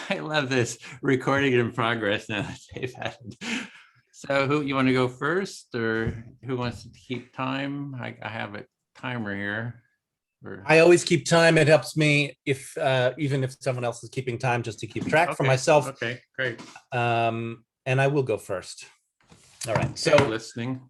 I love this recording in progress now that they've had it. So who you want to go first, or who wants to keep time? I have a timer here. I always keep time. It helps me if even if someone else is keeping time, just to keep track for myself. Okay, great. And I will go first. All right. So listening.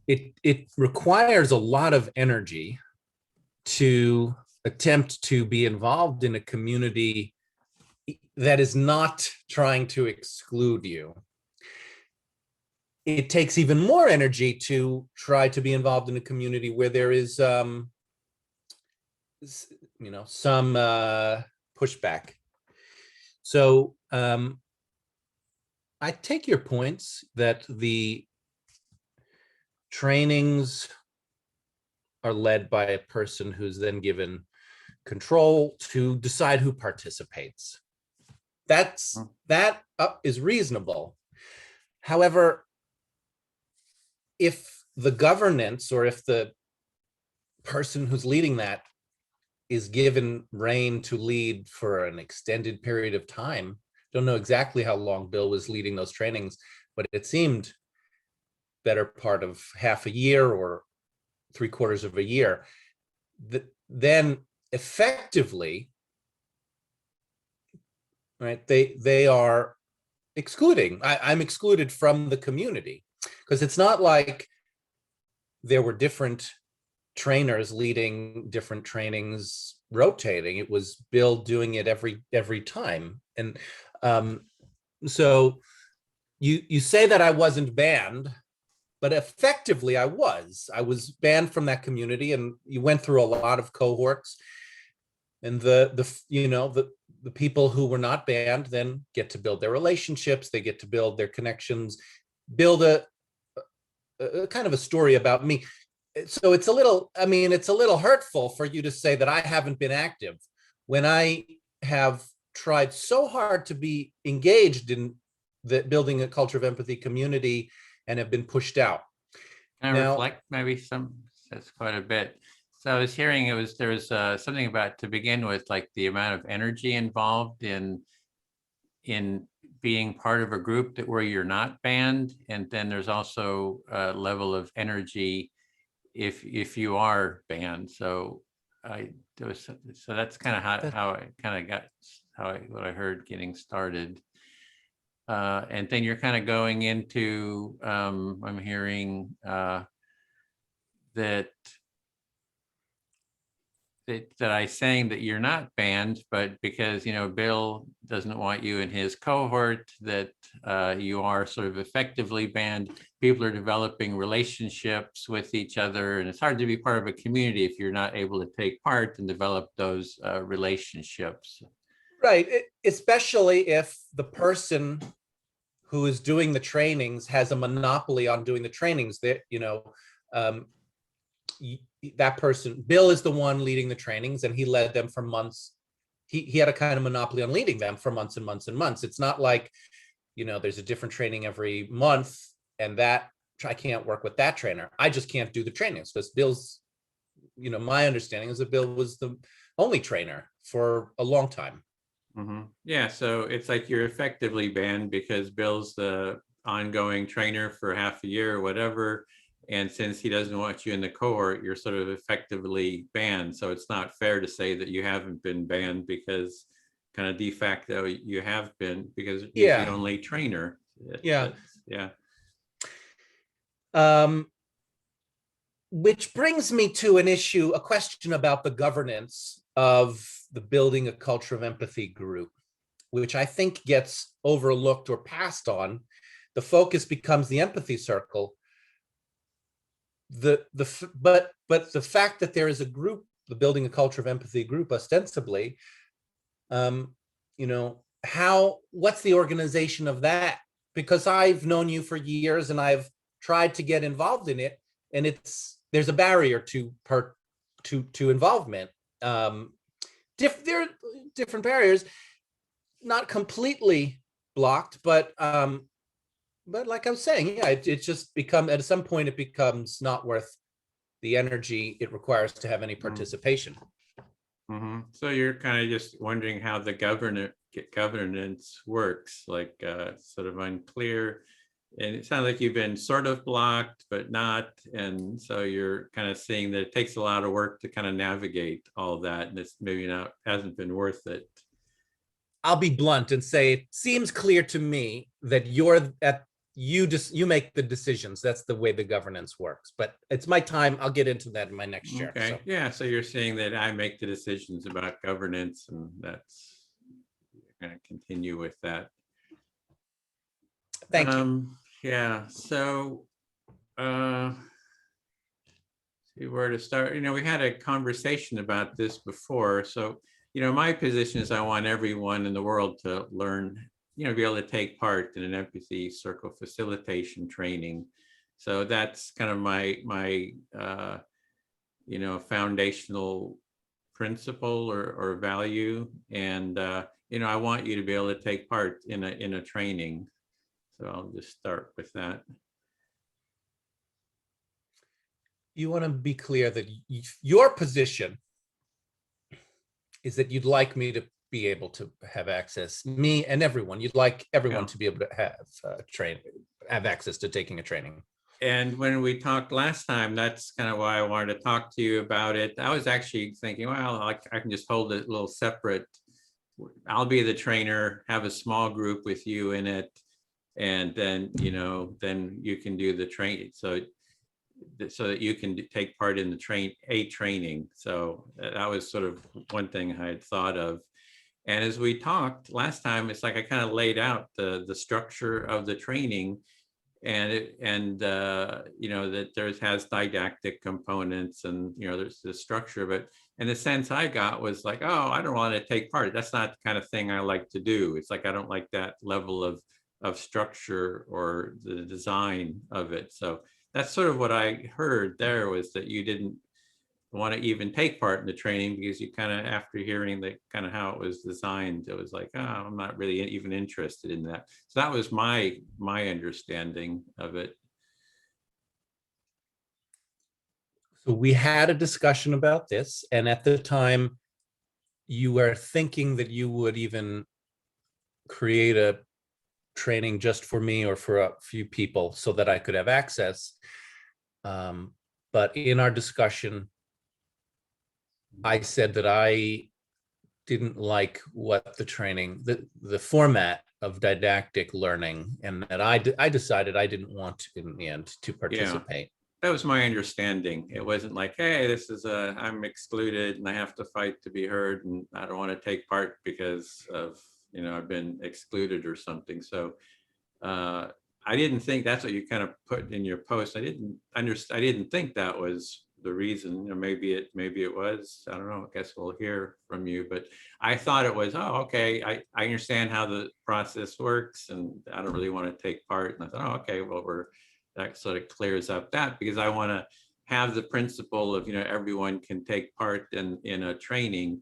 it requires a lot of energy to attempt to be involved in a community that is not trying to exclude you. It takes even more energy to try to be involved in a community where there is, some pushback. So I take your points that the trainings are led by a person who's then given control to decide who participates. That is reasonable. However, if the governance, or if the person who's leading that is given rein to lead for an extended period of time, don't know exactly how long Bill was leading those trainings, but it seemed better part of half a year or 3/4 of a year, then effectively, right, they are excluding. I'm excluded from the community, because it's not like there were different trainers leading different trainings rotating. It was Bill doing it every time. And so you say that I wasn't banned, but effectively I was banned from that community. And you went through a lot of cohorts, and the people who were not banned then get to build their relationships, they get to build their connections, build a kind of a story about me. So it's a little hurtful for you to say that I haven't been active when I have tried so hard to be engaged in the building a culture of empathy community, and have been pushed out. Can I reflect maybe that's quite a bit. So I was hearing there was something about, to begin with, like the amount of energy involved in being part of a group where you're not banned, and then there's also a level of energy if you are banned. So that's kind of how I kind of got what I heard getting started. And then you're kind of going into, I'm hearing that I saying that you're not banned, but because, Bill doesn't want you in his cohort, that you are sort of effectively banned. People are developing relationships with each other, and it's hard to be part of a community if you're not able to take part and develop those relationships. Right, especially if the person who is doing the trainings has a monopoly on doing the trainings. That that person, Bill, is the one leading the trainings, and he led them for months. He had a kind of monopoly on leading them for months and months and months. It's not like, there's a different training every month, and that I can't work with that trainer. I just can't do the trainings because Bill's, my understanding is that Bill was the only trainer for a long time. Mm-hmm. Yeah, so it's like you're effectively banned because Bill's the ongoing trainer for half a year or whatever. And since he doesn't want you in the cohort, you're sort of effectively banned. So it's not fair to say that you haven't been banned, because kind of de facto you have been, because he's the only trainer. Yeah. Yeah. Which brings me to a question about the governance of the Building a Culture of Empathy group, which I think gets overlooked or passed on. The focus becomes the Empathy Circle. But the fact that there is a group, the Building a Culture of Empathy group, ostensibly, what's the organization of that? Because I've known you for years and I've tried to get involved in it, and there's a barrier to to involvement. There are different barriers, not completely blocked, but like I was saying, yeah, it just at some point it becomes not worth the energy it requires to have any participation. So you're kind of just wondering how the governance works, like sort of unclear. And it sounds like you've been sort of blocked, but not. And so you're kind of seeing that it takes a lot of work to kind of navigate all of that. And it's maybe hasn't been worth it. I'll be blunt and say it seems clear to me that you make the decisions. That's the way the governance works. But it's my time. I'll get into that in my next share. Okay. So. Yeah. So you're saying that I make the decisions about governance, and that's going to continue with that. Thank you. Yeah. So, see where to start. We had a conversation about this before. So, my position is I want everyone in the world to learn, be able to take part in an empathy circle facilitation training. So that's kind of my foundational principle or value. And, I want you to be able to take part in a training. So I'll just start with that. You want to be clear that your position is that you'd like me to be able to have access, me and everyone. You'd like everyone to be able to have access to taking a training. And when we talked last time, that's kind of why I wanted to talk to you about it. I was actually thinking, well, I can just hold it a little separate. I'll be the trainer, have a small group with you in it. And then, then you can do the training. So that you can take part in the training. So that was sort of one thing I had thought of. And as we talked last time, it's like I kind of laid out the structure of the training, and that has didactic components, and there's the structure. But and the sense I got was like, oh, I don't want to take part. That's not the kind of thing I like to do. It's like I don't like that level of structure or the design of it. So that's sort of what I heard there, was that you didn't want to even take part in the training because you kind of, after hearing kind of how it was designed, it was like, oh, I'm not really even interested in that. So that was my understanding of it. So we had a discussion about this, and at the time you were thinking that you would even create a training just for me or for a few people so that I could have access. But in our discussion, I said that I didn't like what the training, the format of didactic learning, and that I decided I didn't want in the end to participate. Yeah, that was my understanding. It wasn't like, hey, this is I'm excluded and I have to fight to be heard, and I don't want to take part because of I've been excluded or something. So I didn't think that's what you kind of put in your post. I didn't think that was the reason. Maybe it was. I don't know. I guess we'll hear from you. But I thought it was, oh, okay. I understand how the process works, and I don't really want to take part. And I thought, oh, okay, well, that sort of clears up that, because I want to have the principle of everyone can take part in a training.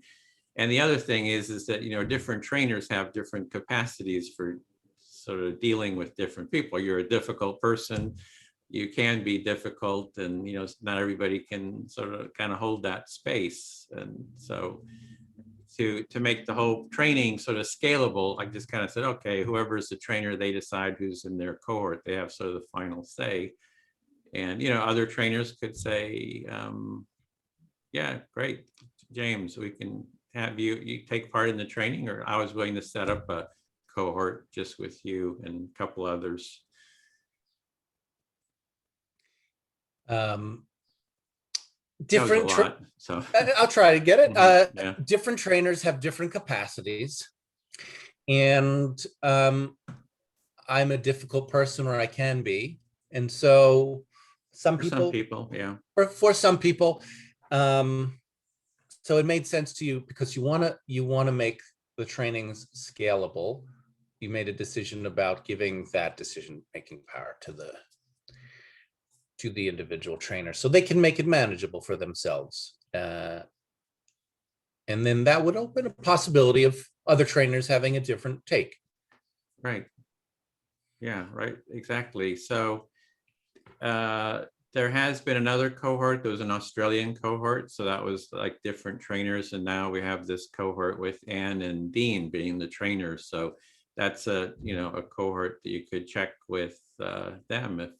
And the other thing is that, different trainers have different capacities for sort of dealing with different people. You're a difficult person, you can be difficult, and, not everybody can sort of kind of hold that space. And so to make the whole training sort of scalable, I just kind of said, okay, whoever's the trainer, they decide who's in their cohort. They have sort of the final say. And, other trainers could say, yeah, great, James, we can have you take part in the training, or I was willing to set up a cohort just with you and a couple others. Different, so I'll try to get it. Yeah. Different trainers have different capacities, and I'm a difficult person, or I can be, and so some people, yeah, for some people, so it made sense to you because you want to make the trainings scalable. You made a decision about giving that decision-making power to the individual trainer so they can make it manageable for themselves. And then that would open a possibility of other trainers having a different take. Right. Yeah, right, exactly. So there has been another cohort. There was an Australian cohort, so that was like different trainers, and now we have this cohort with Anne and Dean being the trainers. So that's a a cohort that you could check with them if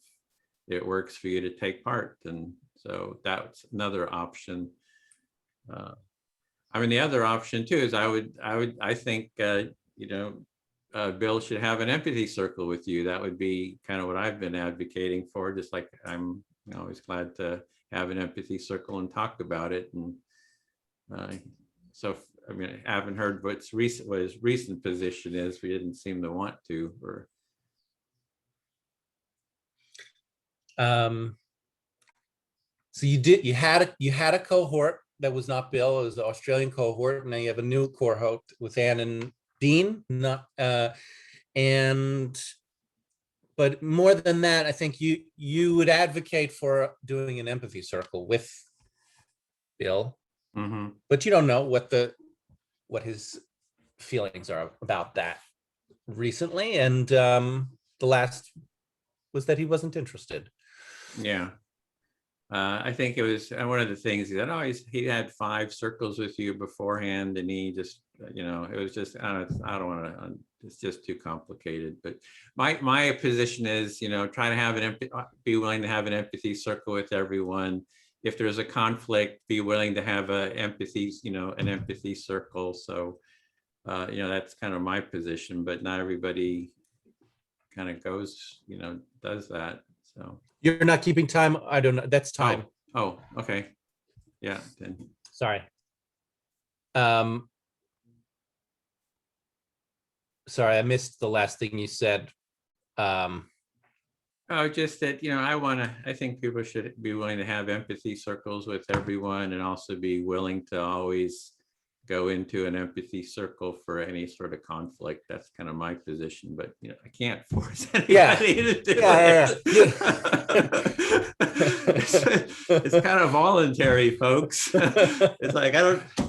it works for you to take part. And so that's another option. I mean, the other option too is I think Bill should have an empathy circle with you. That would be kind of what I've been advocating for, just like I'm always glad to have an empathy circle and talk about it. And so, I mean, I haven't heard what his recent position is. We didn't seem to want to, or. So you had a cohort that was not Bill, it was the Australian cohort, and now you have a new cohort with Anne and Dean, but more than that, I think you would advocate for doing an empathy circle with Bill, but you don't know what his feelings are about that recently, and the last was that he wasn't interested. Yeah. I think it was one of the things he said, oh, he had 5 circles with you beforehand, and he just, it was just, I don't want to, it's just too complicated. But my position is, try to have be willing to have an empathy circle with everyone. If there's a conflict, be willing to have an empathy circle. So, that's kind of my position, but not everybody kind of goes, does that. So. You're not keeping time. I don't know. That's time. Oh, okay. Yeah. Then. Sorry. Sorry, I missed the last thing you said. Oh, just that, I think people should be willing to have empathy circles with everyone, and also be willing to always go into an empathy circle for any sort of conflict. That's kind of my position, but I can't force anybody to do it. It's kind of voluntary, folks. It's like,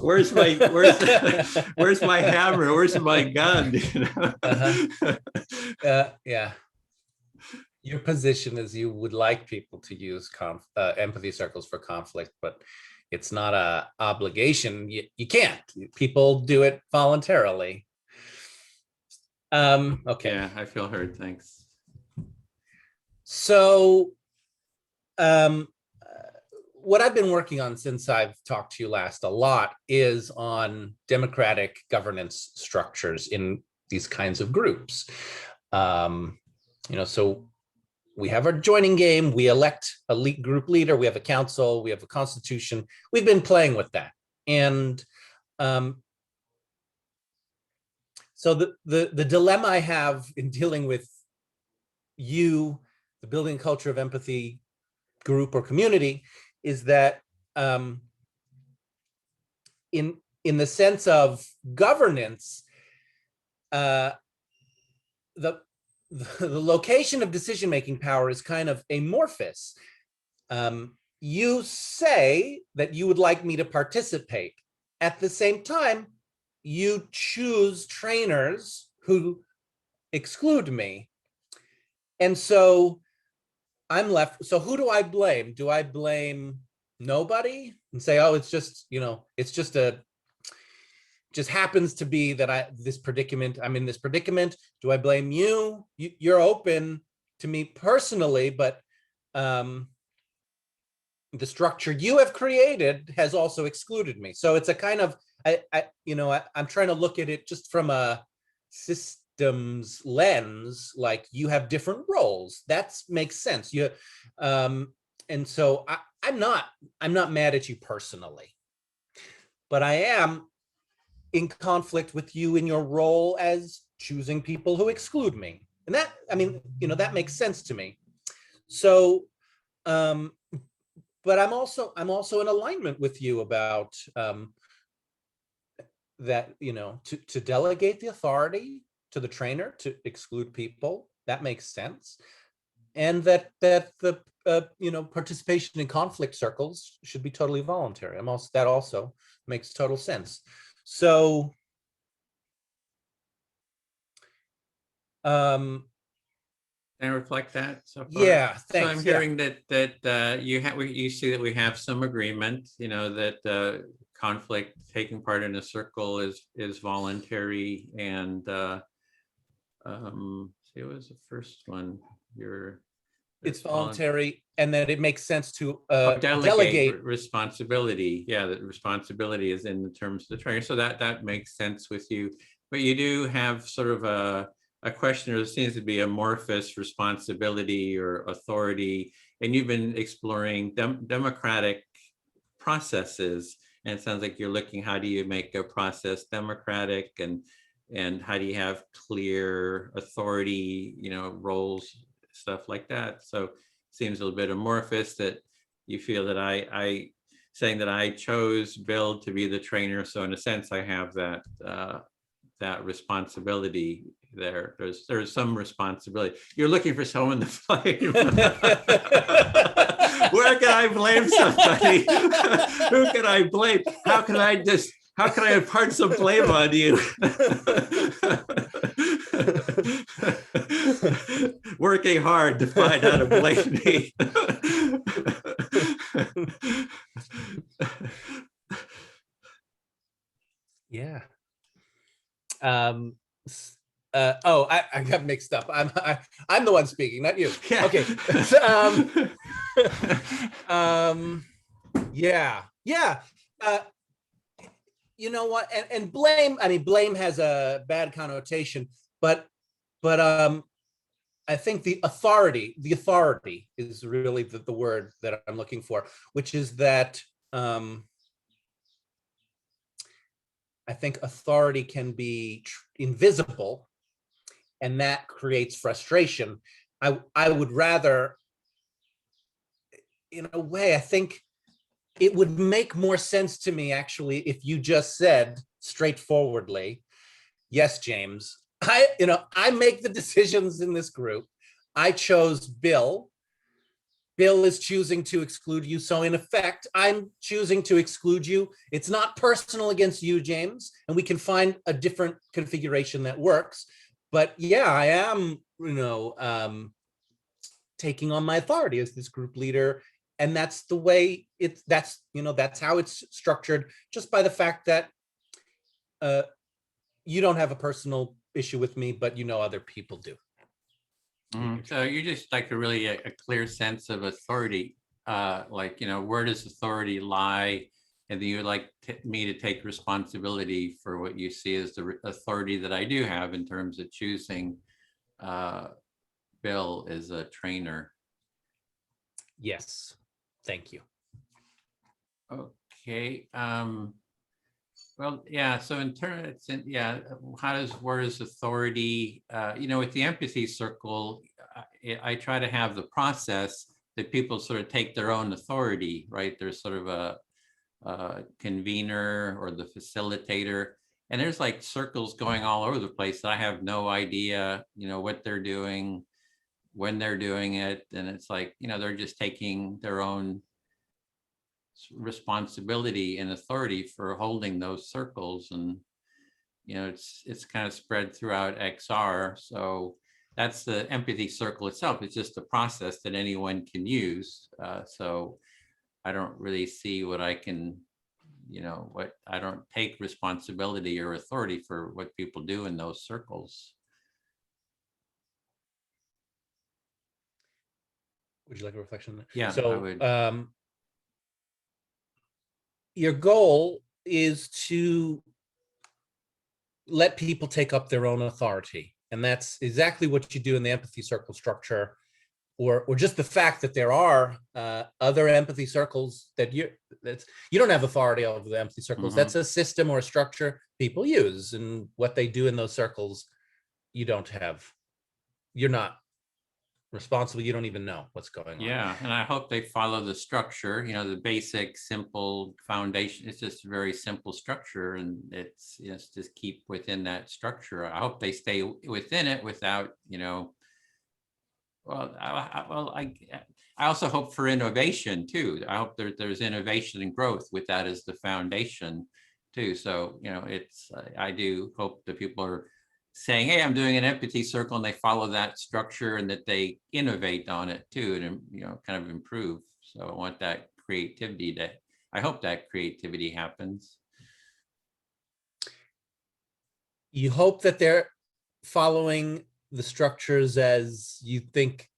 where's my hammer? Where's my gun? Yeah. Your position is you would like people to use empathy circles for conflict, but it's not a obligation. You can't. People do it voluntarily. Okay. Yeah, I feel heard. Thanks. So, what I've been working on since I've talked to you last a lot is on democratic governance structures in these kinds of groups. So we have our joining game, we elect a group leader, we have a council, we have a constitution. We've been playing with that. And so the dilemma I have in dealing with you, the building culture of empathy group or community, is that in the sense of governance, the location of decision-making power is kind of amorphous. You say that you would like me to participate. At the same time, you choose trainers who exclude me. And so I'm left. So who do I blame? Do I blame nobody and say, oh, it's just, just happens to be that I'm in this predicament. Do I blame you? You're open to me personally, but the structure you have created has also excluded me. So it's a kind of, I'm trying to look at it just from a systems lens, like you have different roles. That makes sense. And so I'm not mad at you personally, but I am in conflict with you in your role as choosing people who exclude me. And that, that makes sense to me. So, but I'm also in alignment with you about that, to delegate the authority to the trainer to exclude people. That makes sense. and that the participation in conflict circles should be totally voluntary. That also makes total sense. So And reflect that so far. yeah, So thanks. I'm Yeah. hearing that you see that we have some agreement, that conflict, taking part in a circle is voluntary, and see, what was the first one? It's voluntary, and that it makes sense to delegate delegate. responsibility. Yeah, that responsibility is in the terms of the trainer. So that makes sense with you. But you do have sort of a question, or there seems to be amorphous responsibility or authority, and you've been exploring democratic processes. And it sounds like you're looking, how do you make a process democratic, and how do you have clear authority, roles, stuff like that. So it seems a little bit amorphous, that you feel that I saying that I chose Bill to be the trainer. So in a sense, I have that responsibility there. There's some responsibility. You're looking for someone to blame. Where can I blame somebody? Who can I blame? How can I impart some blame on you? Working hard to find how to blame me. Yeah. I got mixed up. I'm the one speaking, not you. Yeah. Okay. Yeah. You know what? And blame. I mean, blame has a bad connotation, but I think the authority is really the word that I'm looking for, which is that I think authority can be invisible, and that creates frustration. I would rather, in a way, I think it would make more sense to me, actually, if you just said straightforwardly, yes, James, I make the decisions in this group. I chose Bill. Bill is choosing to exclude you. So in effect, I'm choosing to exclude you. It's not personal against you, James, and we can find a different configuration that works. But yeah, I am, taking on my authority as this group leader. And that's the way that's how it's structured, just by the fact that you don't have a personal issue with me, but other people do. So you just like a clear sense of authority, where does authority lie? And then you would like me to take responsibility for what you see as the authority that I do have in terms of choosing Bill as a trainer. Yes, thank you. Okay. Well, yeah. So in terms, where does authority? With the empathy circle, I try to have the process that people sort of take their own authority, right? There's sort of a convener or the facilitator, and there's like circles going all over the place that I have no idea, what they're doing, when they're doing it, and it's like, they're just taking their own responsibility and authority for holding those circles, and it's kind of spread throughout XR. So that's the empathy circle itself. It's just a process that anyone can use. So I don't really see what I can, I don't take responsibility or authority for what people do in those circles. Would you like a reflection? Yeah, so I would. Your goal is to let people take up their own authority, and that's exactly what you do in the empathy circle structure, or just the fact that there are other empathy circles that you don't have authority over the empathy circles. That's a system or a structure people use, and what they do in those circles, you're not responsible. You don't even know what's going on. Yeah, and I hope they follow the structure, the basic, simple foundation. It's just a very simple structure, and it's just keep within that structure. I hope they stay within it without, Well, I also hope for innovation too. I hope there's innovation and growth with that as the foundation too. So, I do hope that people are saying, hey, I'm doing an empathy circle, and they follow that structure and that they innovate on it too, and, kind of improve. So I want that creativity I hope that creativity happens. You hope that they're following the structures as you think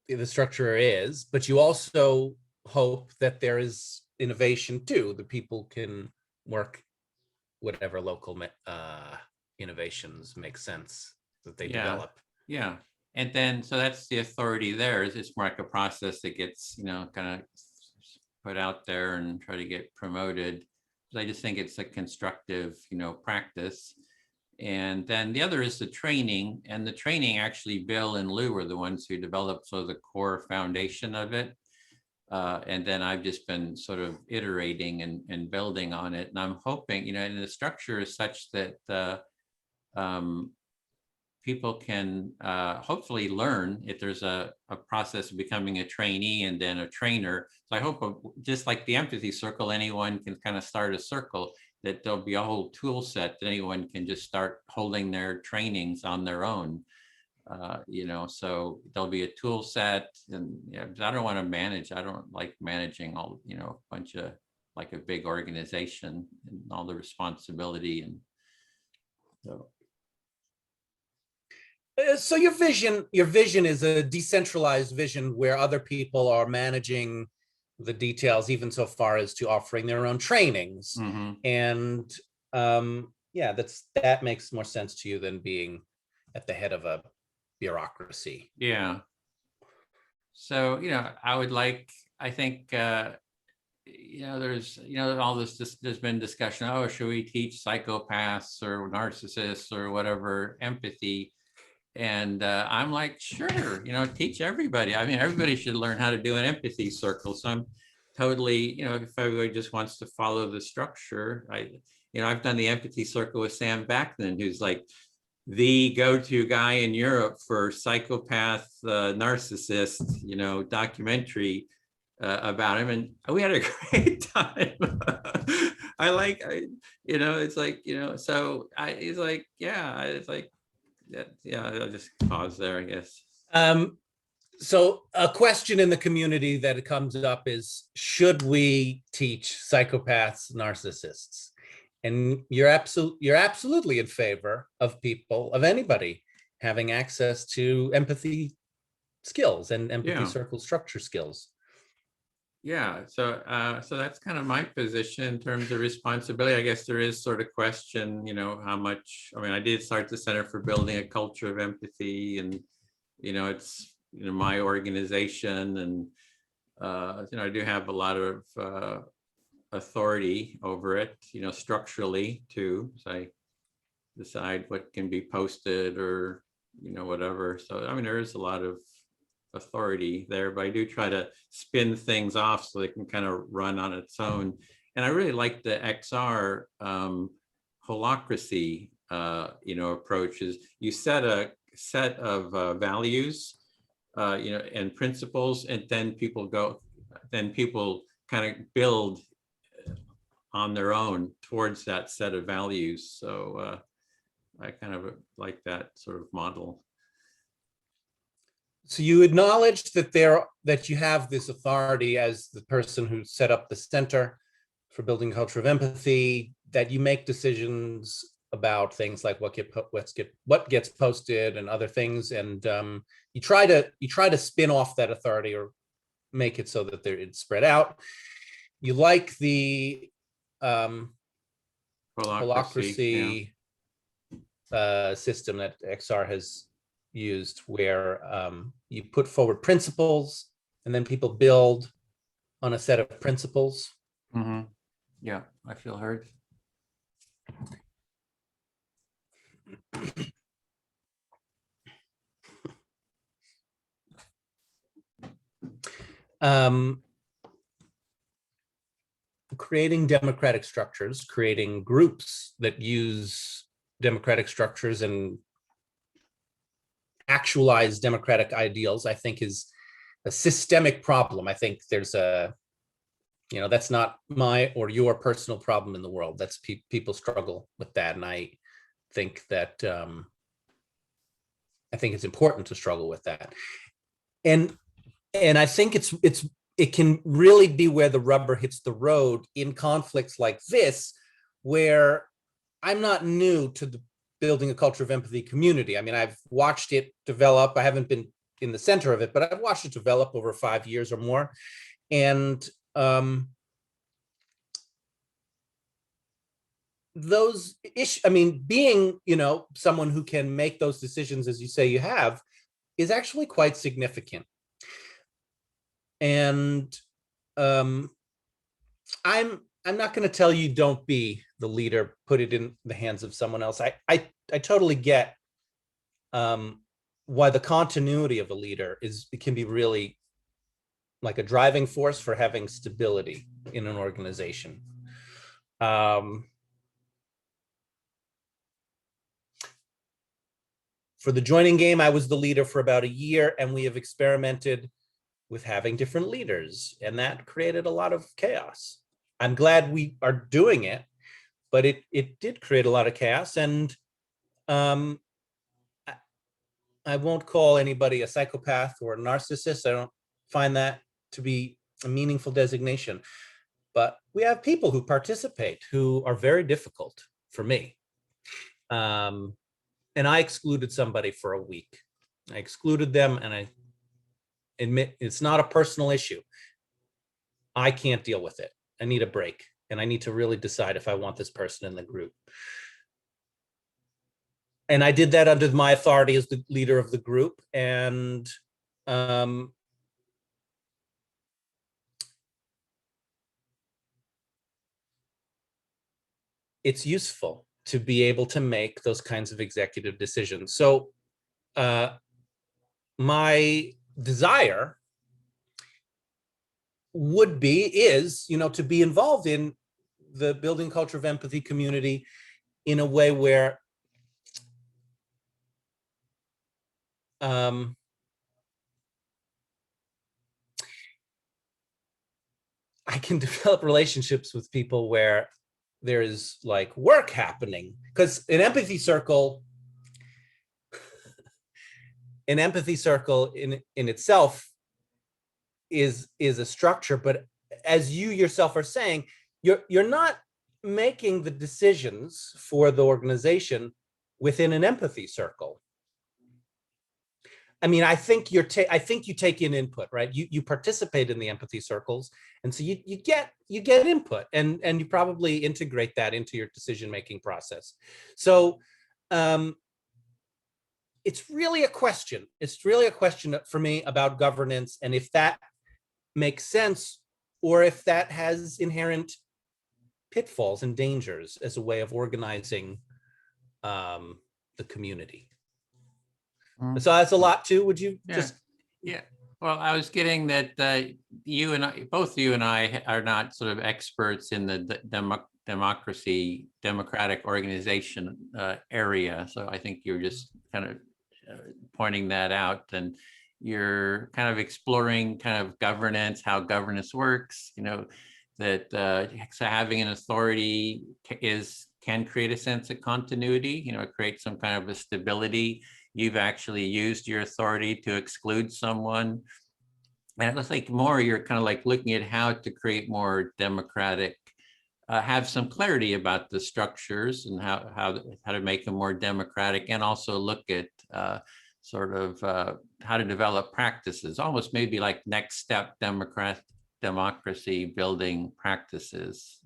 the structure is, but you also hope that there is innovation too, that people can work whatever local innovations make sense that they develop. Yeah. And then, so that's the authority there. It's more like a process that gets, kind of put out there and try to get promoted. I just think it's a constructive, practice. And then the other is the training, and the training actually, Bill and Lou are the ones who developed sort of the core foundation of it. And then I've just been sort of iterating and building on it. And I'm hoping, and the structure is such that people can hopefully learn if there's a process of becoming a trainee and then a trainer. So I hope, just like the Empathy Circle, anyone can kind of start a circle, that there'll be a whole tool set that anyone can just start holding their trainings on their own. So there'll be a tool set, and I don't want to manage. I don't like managing all, a bunch of, like a big organization and all the responsibility. And so. So your vision is a decentralized vision where other people are managing the details, even so far as to offering their own trainings. Mm-hmm. And that makes more sense to you than being at the head of a bureaucracy. Yeah. So, I think, there's, all this, there's been discussion, oh, should we teach psychopaths or narcissists or whatever empathy? And I'm like, sure, teach everybody. I mean, everybody should learn how to do an empathy circle. So I'm totally, if everybody just wants to follow the structure, I've done the empathy circle with Sam Backman, who's like the go-to guy in Europe for psychopath, narcissist, documentary about him. And we had a great time. It's like, so he's like, yeah, it's like, yeah, I'll just pause there, I guess. So a question in the community that comes up is, should we teach psychopaths, narcissists? And you're absolutely in favor of anybody having access to empathy skills and empathy circle structure skills. Yeah, so that's kind of my position in terms of responsibility. I guess there is sort of question, how much, I did start the Center for Building a Culture of Empathy, and, it's, my organization, and, I do have a lot of authority over it, structurally too. So I decide what can be posted or, whatever. So, there is a lot of authority there, but I do try to spin things off so they can kind of run on its own. And I really like the XR holacracy, approach. Is you set a set of values, and principles, and then people kind of build on their own towards that set of values. So I kind of like that sort of model. So you acknowledge that you have this authority as the person who set up the Center for Building a Culture of Empathy, that you make decisions about things like what gets posted and other things, and you try to spin off that authority or make it so that it's spread out. You like the holacracy system that XR has used, where you put forward principles and then people build on a set of principles. Mm-hmm. Yeah, I feel heard. Creating democratic structures, creating groups that use democratic structures and actualize democratic ideals, I think is a systemic problem. I think there's that's not my or your personal problem in the world. That's people struggle with that. And I think that, I think it's important to struggle with that. And I think it can really be where the rubber hits the road in conflicts like this, where I'm not new to the building a culture of empathy community. I mean, I've watched it develop. I haven't been in the center of it, but I've watched it develop over 5 years or more. And those issues, I mean, being, someone who can make those decisions, as you say you have, is actually quite significant. And I'm not going to tell you don't be the leader, put it in the hands of someone else. I totally get why the continuity of a leader it can be really like a driving force for having stability in an organization. For the joining game, I was the leader for about a year, and we have experimented with having different leaders, and that created a lot of chaos. I'm glad we are doing it, but it did create a lot of chaos. And I won't call anybody a psychopath or a narcissist. I don't find that to be a meaningful designation. But we have people who participate who are very difficult for me. And I excluded somebody for a week. I excluded them, and I admit it's not a personal issue. I can't deal with it. I need a break, and I need to really decide if I want this person in the group. And I did that under my authority as the leader of the group. And it's useful to be able to make those kinds of executive decisions. So my desire is to be involved in the building culture of empathy community in a way where I can develop relationships with people where there is like work happening. Because an empathy circle in itself is a structure, but as you yourself are saying, you're not making the decisions for the organization within an empathy circle. I mean, I think you take in input, right? You participate in the empathy circles, and so you get input, and you probably integrate that into your decision-making process. So it's really a question. It's really a question for me about governance, and if that makes sense, or if that has inherent pitfalls and dangers as a way of organizing the community. So that's a lot too. Would you just? Yeah. Well, I was getting that both you and I are not sort of experts in the democratic organization area. So I think you're just kind of pointing that out, and you're kind of exploring kind of governance, how governance works, that so having an authority can create a sense of continuity, create some kind of a stability. You've actually used your authority to exclude someone. And it looks like more you're kind of like looking at how to create more democratic, have some clarity about the structures and how to make them more democratic, and also look at sort of how to develop practices, almost maybe like next step democracy building practices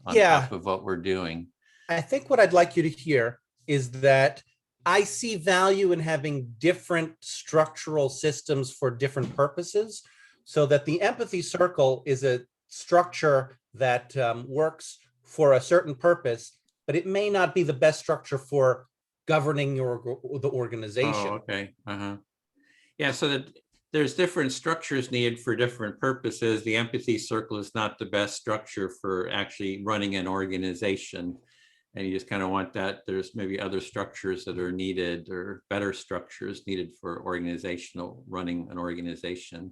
on top of what we're doing. I think what I'd like you to hear is that I see value in having different structural systems for different purposes, so that the empathy circle is a structure that works for a certain purpose, but it may not be the best structure for governing the organization. Oh, okay. Yeah, so that there's different structures needed for different purposes. The empathy circle is not the best structure for actually running an organization. and you just kind of want that there's maybe other structures that are needed or better structures needed for running an organization.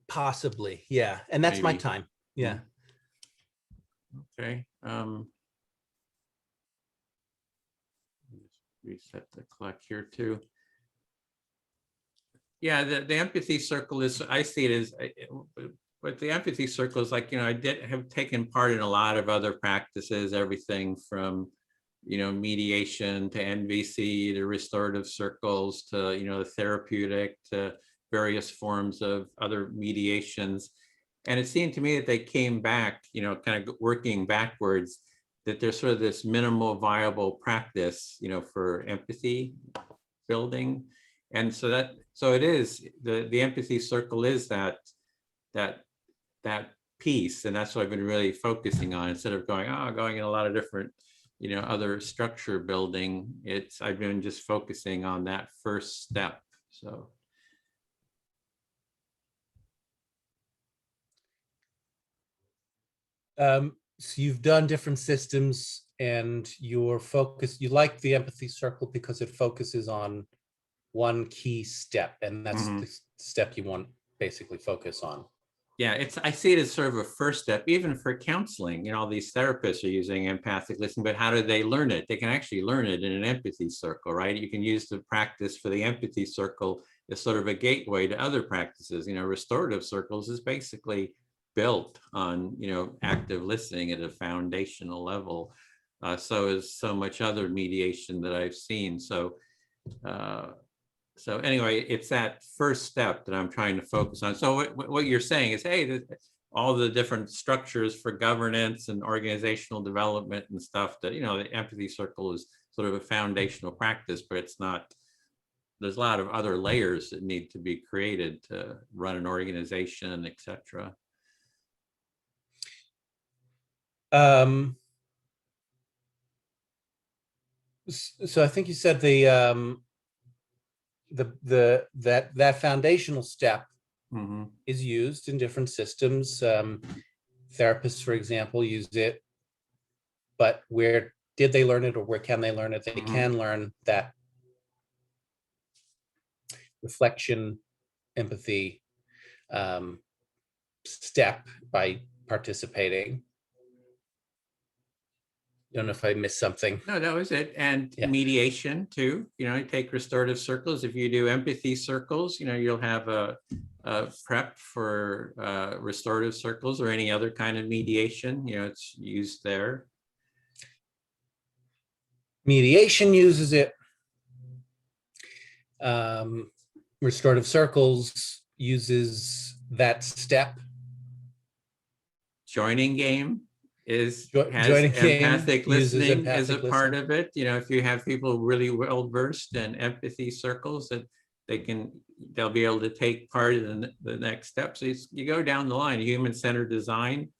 Possibly, yeah. And that's my Maybe. time. Yeah. Okay. Reset the clock here too. Yeah, the empathy circle is, I see it as, but the empathy circle is like, I have taken part in a lot of other practices, everything from, mediation to NVC to restorative circles to, the therapeutic to various forms of other mediations. And it seemed to me that they came back, kind of working backwards, that there's sort of this minimal viable practice, for empathy building. And so it is, the empathy circle is that piece. And that's what I've been really focusing on, instead of going in a lot of different, other structure building. I've been just focusing on that first step. So. So you've done different systems, and your focus, you like the empathy circle because it focuses on one key step, and that's the step you want basically focus on. Yeah, I see it as sort of a first step, even for counseling. All these therapists are using empathic listening, but how do they learn it? They can actually learn it in an empathy circle, right? You can use the practice for the empathy circle as sort of a gateway to other practices. Restorative circles is basically built on, active listening at a foundational level. So is so much other mediation that I've seen. So anyway, it's that first step that I'm trying to focus on. So what you're saying is, hey, all the different structures for governance and organizational development and stuff that, the empathy circle is sort of a foundational practice, but it's not, there's a lot of other layers that need to be created to run an organization, et cetera. So I think you said that foundational step is used in different systems. Therapists, for example, use it, but where did they learn it, or where can they learn it? They can learn that reflection, empathy step by participating. Don't know if I missed something. No, that was it. And mediation too. You take restorative circles. If you do empathy circles, you'll have a prep for restorative circles or any other kind of mediation. It's used there. Mediation uses it. Restorative circles uses that step. Joining game has joining empathic listening as a listening. part of it. If you have people really well versed in empathy circles, that they'll be able to take part in the next step. So you go down the line, human-centered design,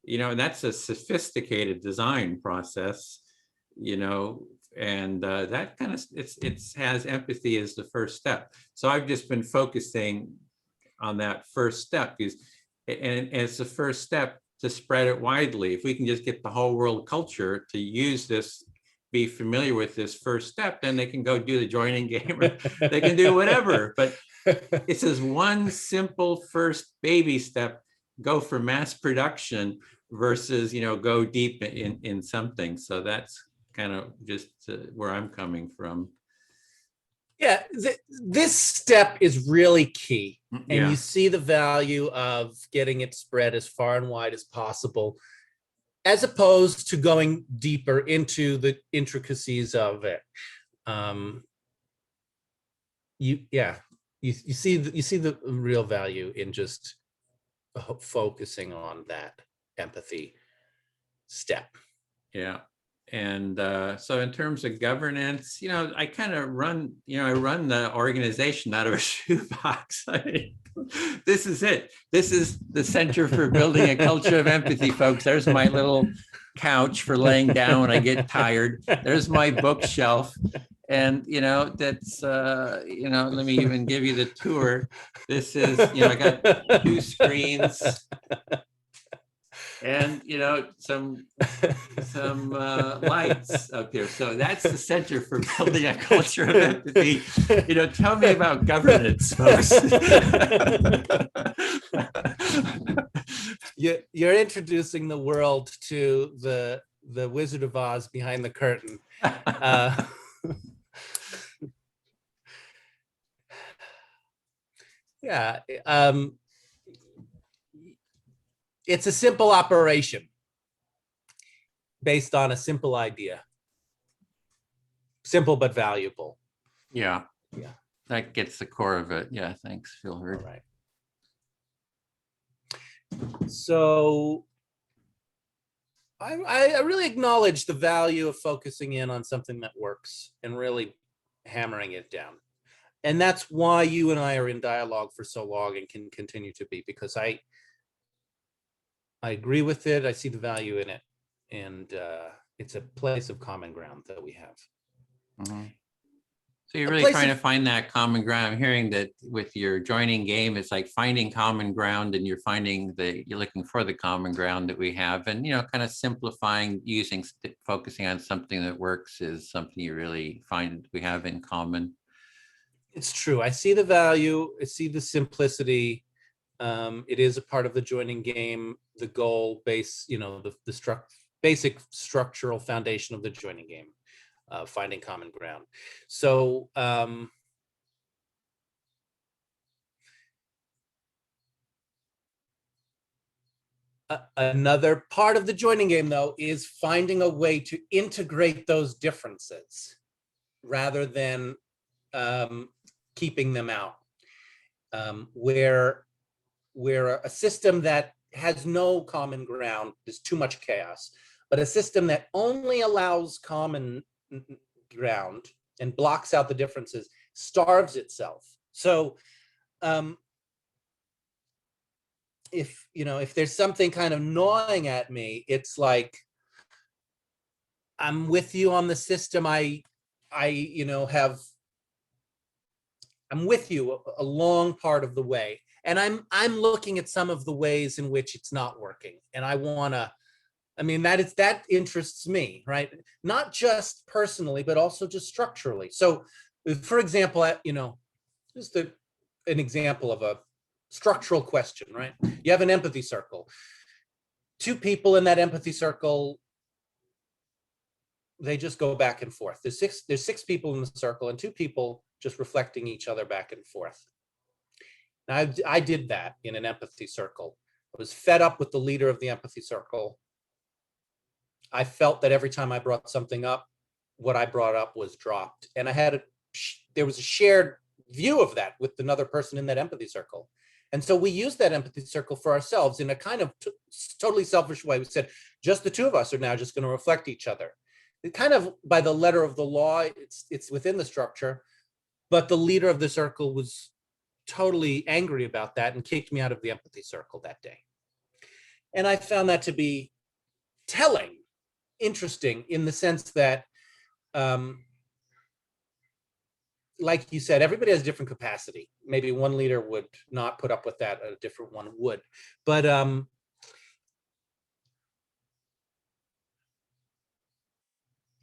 and that's a sophisticated design process, and that kind of, it has empathy as the first step. So I've just been focusing on that first step, because and it's the first step to spread it widely. If we can just get the whole world culture to use this, be familiar with this first step, then they can go do the joining game, or they can do whatever. But it says one simple first baby step, go for mass production versus, go deep in something. So that's kind of just where I'm coming from. Yeah, this step is really key. And you see the value of getting it spread as far and wide as possible, as opposed to going deeper into the intricacies of it. You see the real value in just focusing on that empathy step. Yeah. And so in terms of governance, I kind of run, I run the organization out of a shoebox. This is it. This is the Center for Building a Culture of Empathy, folks. There's my little couch for laying down when I get tired. There's my bookshelf. And, that's, let me even give you the tour. This is, I got 2 screens. and some lights up here. So that's the Center for Building a Culture of Empathy. Tell me about governance, folks. You're introducing the world to the Wizard of Oz behind the curtain. Yeah, it's a simple operation based on a simple idea. Simple but valuable. Yeah. Yeah. That gets the core of it. Yeah, thanks, feel heard. All right. So I really acknowledge the value of focusing in on something that works and really hammering it down. And that's why you and I are in dialogue for so long and can continue to be, because I agree with it. I see the value in it. And it's a place of common ground that we have. Mm-hmm. So you're really trying to find that common ground. I'm hearing that with your joining game, it's like finding common ground, and you're looking for the common ground that we have, and kind of simplifying, focusing on something that works is something you really find we have in common. It's true. I see the value. I see the simplicity. It is a part of the joining game, the goal base, the basic structural foundation of the joining game. Finding common ground. So another part of the joining game, though, is finding a way to integrate those differences rather than keeping them out. Where a system that has no common ground is too much chaos, but a system that only allows common ground and blocks out the differences starves itself. So if there's something kind of gnawing at me, it's like, I'm with you on the system. I'm with you a long part of the way, and I'm looking at some of the ways in which it's not working, and that interests me, right? Not just personally, but also just structurally. So, for example, just an example of a structural question, right? You have an empathy circle. Two people in that empathy circle, they just go back and forth. There's six people in the circle, and two people just reflecting each other back and forth. Now, I did that in an empathy circle. I was fed up with the leader of the empathy circle. I felt that every time I brought something up, what I brought up was dropped. And there was a shared view of that with another person in that empathy circle. And so we used that empathy circle for ourselves in a kind of totally selfish way. We said, just the two of us are now just going to reflect each other. It kind of, by the letter of the law, it's within the structure, but the leader of the circle was totally angry about that and kicked me out of the empathy circle that day. And I found that to be telling, interesting, in the sense that, like you said, everybody has different capacity. Maybe one leader would not put up with that, a different one would. But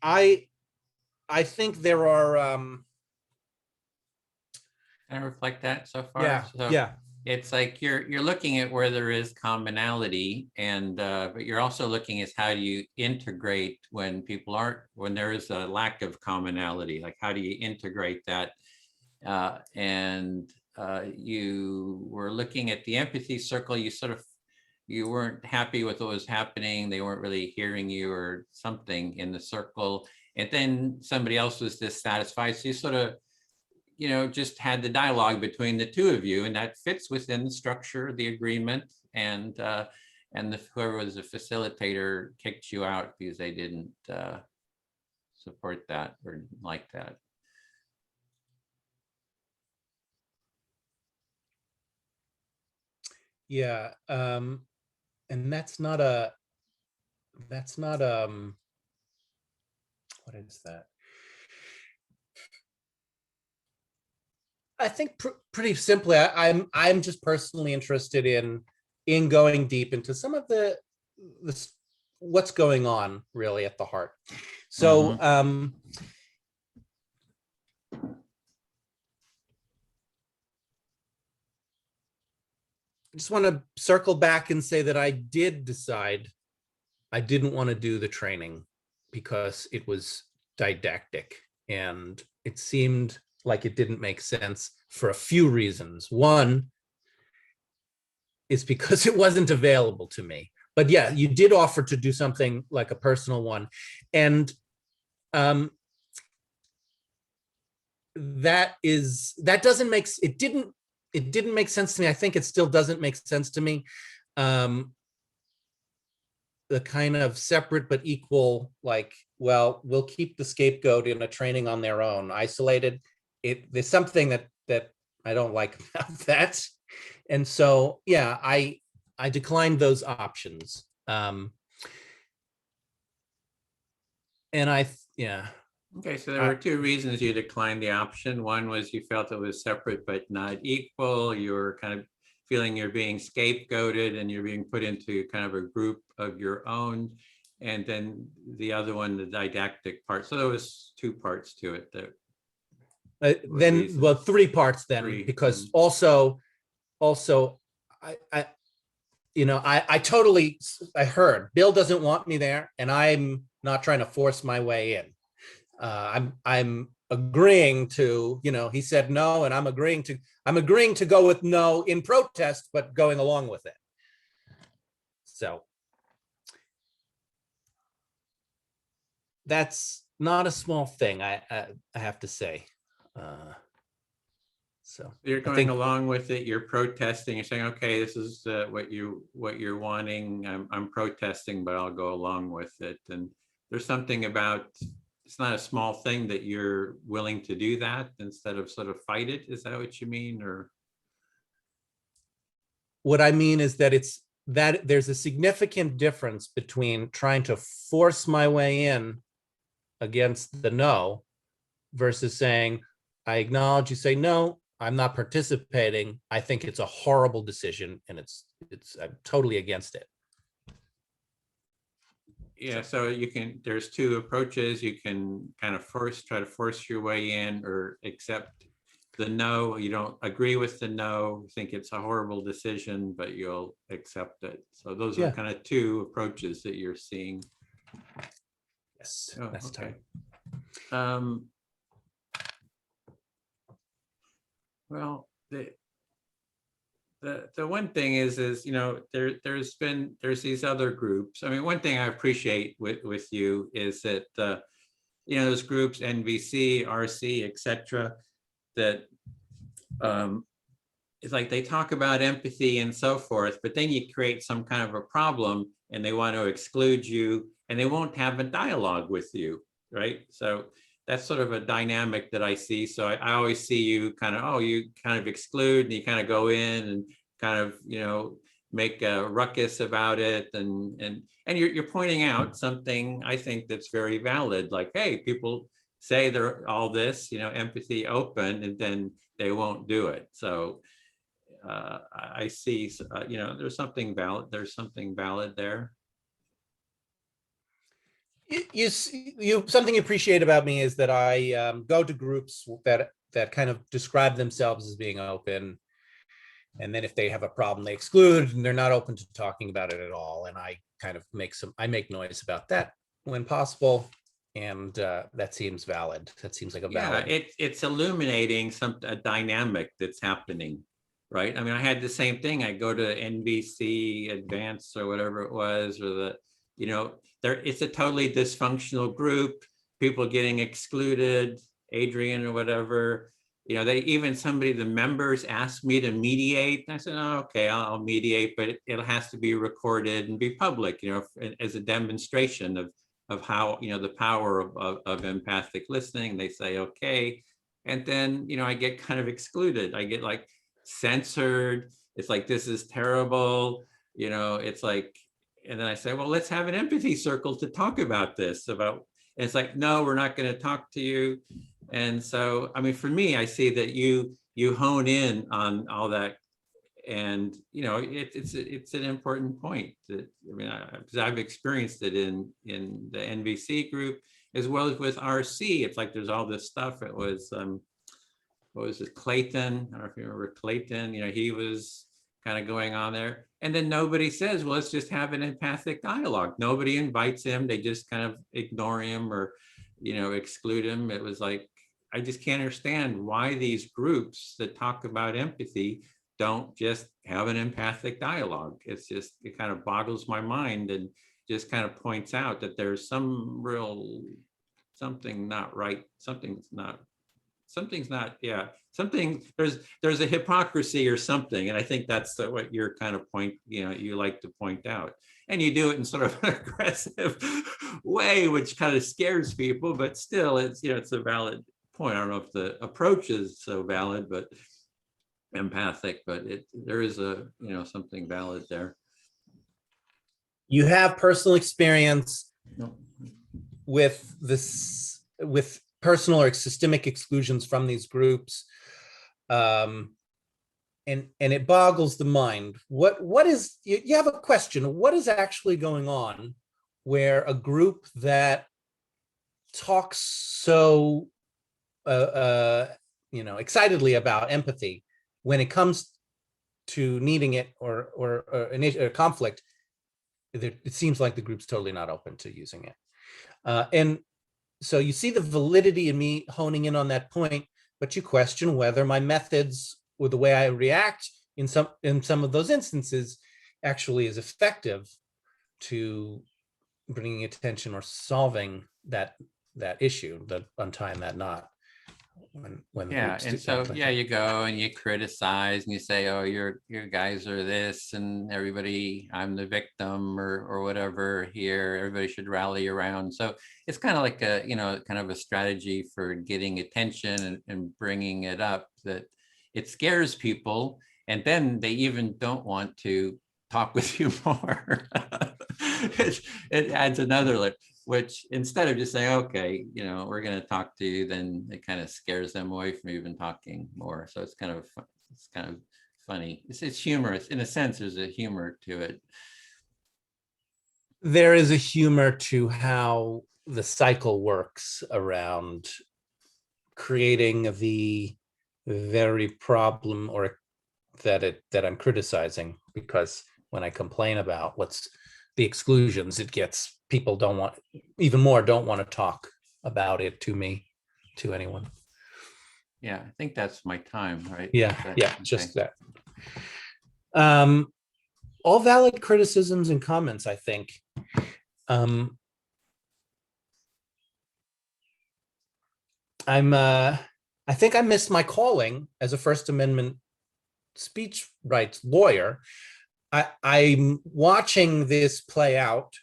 I think there are. Can I reflect that so far? Yeah. So yeah. It's like you're looking at where there is commonality, and but you're also looking at how do you integrate when there is a lack of commonality. Like, how do you integrate that? You were looking at the empathy circle. You weren't happy with what was happening. They weren't really hearing you or something in the circle. And then somebody else was dissatisfied. So you sort of, just had the dialogue between the two of you, and that fits within the structure, the agreement, and whoever was a facilitator kicked you out because they didn't support that or didn't like that. Yeah, and that's not what is that? I think pretty simply, I'm just personally interested in going deep into some of the this, what's going on really at the heart. So I just want to circle back and say that I did decide I didn't want to do the training because it was didactic and it seemed like it didn't make sense for a few reasons. One is because it wasn't available to me. But yeah, you did offer to do something like a personal one. And that doesn't make, it didn't make sense to me. I think it still doesn't make sense to me. The kind of separate but equal, like, well, we'll keep the scapegoat in a training on their own, isolated. There's something that I don't like about that. And so, yeah, I declined those options. And yeah. Okay, so there were two reasons you declined the option. One was you felt it was separate but not equal. You were kind of feeling you're being scapegoated and you're being put into kind of a group of your own. And then the other one, the didactic part. So there was two parts to it. Well, three parts then, because also I totally, I heard Bill doesn't want me there and I'm not trying to force my way in. I'm agreeing to, he said no, and I'm agreeing to go with no in protest, but going along with it. So that's not a small thing, I have to say. So you're going along with it. You're protesting. You're saying, okay, this is what you're wanting. I'm protesting, but I'll go along with it. And there's something about, it's not a small thing that you're willing to do that instead of sort of fight it. Is that what you mean? Or what I mean is that there's a significant difference between trying to force my way in against the no versus saying, I acknowledge you say no, I'm not participating. I think it's a horrible decision and I'm totally against it. Yeah, so there's two approaches. You can kind of try to force your way in, or accept the no. You don't agree with the no, think it's a horrible decision, but you'll accept it. So those are kind of two approaches that you're seeing. Yes, that's okay. Well, the one thing is there's these other groups. I mean, one thing I appreciate with you is that those groups, NVC, RC, etc., that it's like they talk about empathy and so forth, but then you create some kind of a problem and they want to exclude you and they won't have a dialogue with you, right? So that's sort of a dynamic that I see. So I always see you kind of, you kind of exclude and you kind of go in and kind of, make a ruckus about it. And you're pointing out something I think that's very valid. Like, hey, people say they're all this, empathy open, and then they won't do it. So I see, there's something valid. There's something valid there. Something you appreciate about me is that I go to groups that kind of describe themselves as being open, and then if they have a problem, they exclude, and they're not open to talking about it at all. And I kind of make noise about that when possible, and that seems valid. That seems like a valid. Yeah, it's illuminating a dynamic that's happening, right? I mean, I had the same thing. I go to NBC Advanced or whatever it was, or it's a totally dysfunctional group, people getting excluded, Adrian or whatever, the members asked me to mediate. And I said, oh, okay, I'll mediate, but it has to be recorded and be public, as a demonstration of how, the power of empathic listening. They say, okay. And then, I get kind of excluded. I get like censored. It's like, this is terrible. It's like, and then I say, well, let's have an empathy circle to talk about this. And it's like, no, we're not going to talk to you. And so, I mean, for me, I see that you hone in on all that And, you know, it's an important point that, I mean, because I've experienced it in the NVC group, as well as with RC. It's like there's all this stuff. It was, what was it, Clayton? I don't know if you remember Clayton, you know, he was kind of going on there. And then nobody says, well, let's just have an empathic dialogue. Nobody invites him. They just kind of ignore him or, you know, exclude him. It was like, I just can't understand why these groups that talk about empathy don't just have an empathic dialogue. It's just, it kind of boggles my mind and just kind of points out that there's something not right. Something's not, yeah, there's a hypocrisy or something. And I think that's what you're kind of you like to point out. And you do it in sort of an aggressive way, which kind of scares people, but still it's, you know, it's a valid point. I don't know if the approach is so valid, but empathic, but there is a, you know, something valid there. You have personal experience No. with this, with personal or systemic exclusions from these groups, and it boggles the mind. What is, you have a question, what is actually going on where a group that talks so you know, excitedly about empathy, when it comes to needing it or a conflict, it seems like the group's totally not open to using it. And so you see the validity in me honing in on that point, but you question whether my methods or the way I react in some of those instances actually is effective to bringing attention or solving that issue, that untying that knot. When Yeah, and so yeah, you go and you criticize and you say, oh, your guys are this, and everybody, I'm the victim or whatever here, everybody should rally around. So it's kind of like a, you know, kind of a strategy for getting attention and bringing it up, that it scares people, and then they even don't want to talk with you more. It adds another, which instead of just saying, okay, you know, we're going to talk to you, then it kind of scares them away from even talking more. So it's kind of funny. It's humorous in a sense. There's a humor to it. There is a humor to how the cycle works around creating the very problem or that I'm criticizing, because when I complain about what's the exclusions, it gets, people don't want to talk about it to me, to anyone. Yeah, I think that's my time, right? Yeah, Okay. just that. All valid criticisms and comments, I think. I think I missed my calling as a First Amendment speech rights lawyer. I'm watching this play out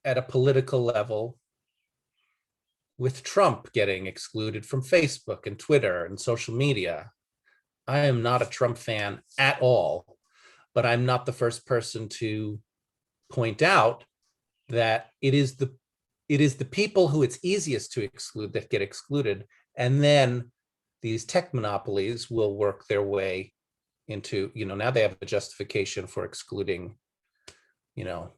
at a political level, with Trump getting excluded from Facebook and Twitter and social media. I am not a Trump fan at all, but I'm not the first person to point out that it is the people who it's easiest to exclude that get excluded, and then these tech monopolies will work their way into, you know, now they have a justification for excluding, you know,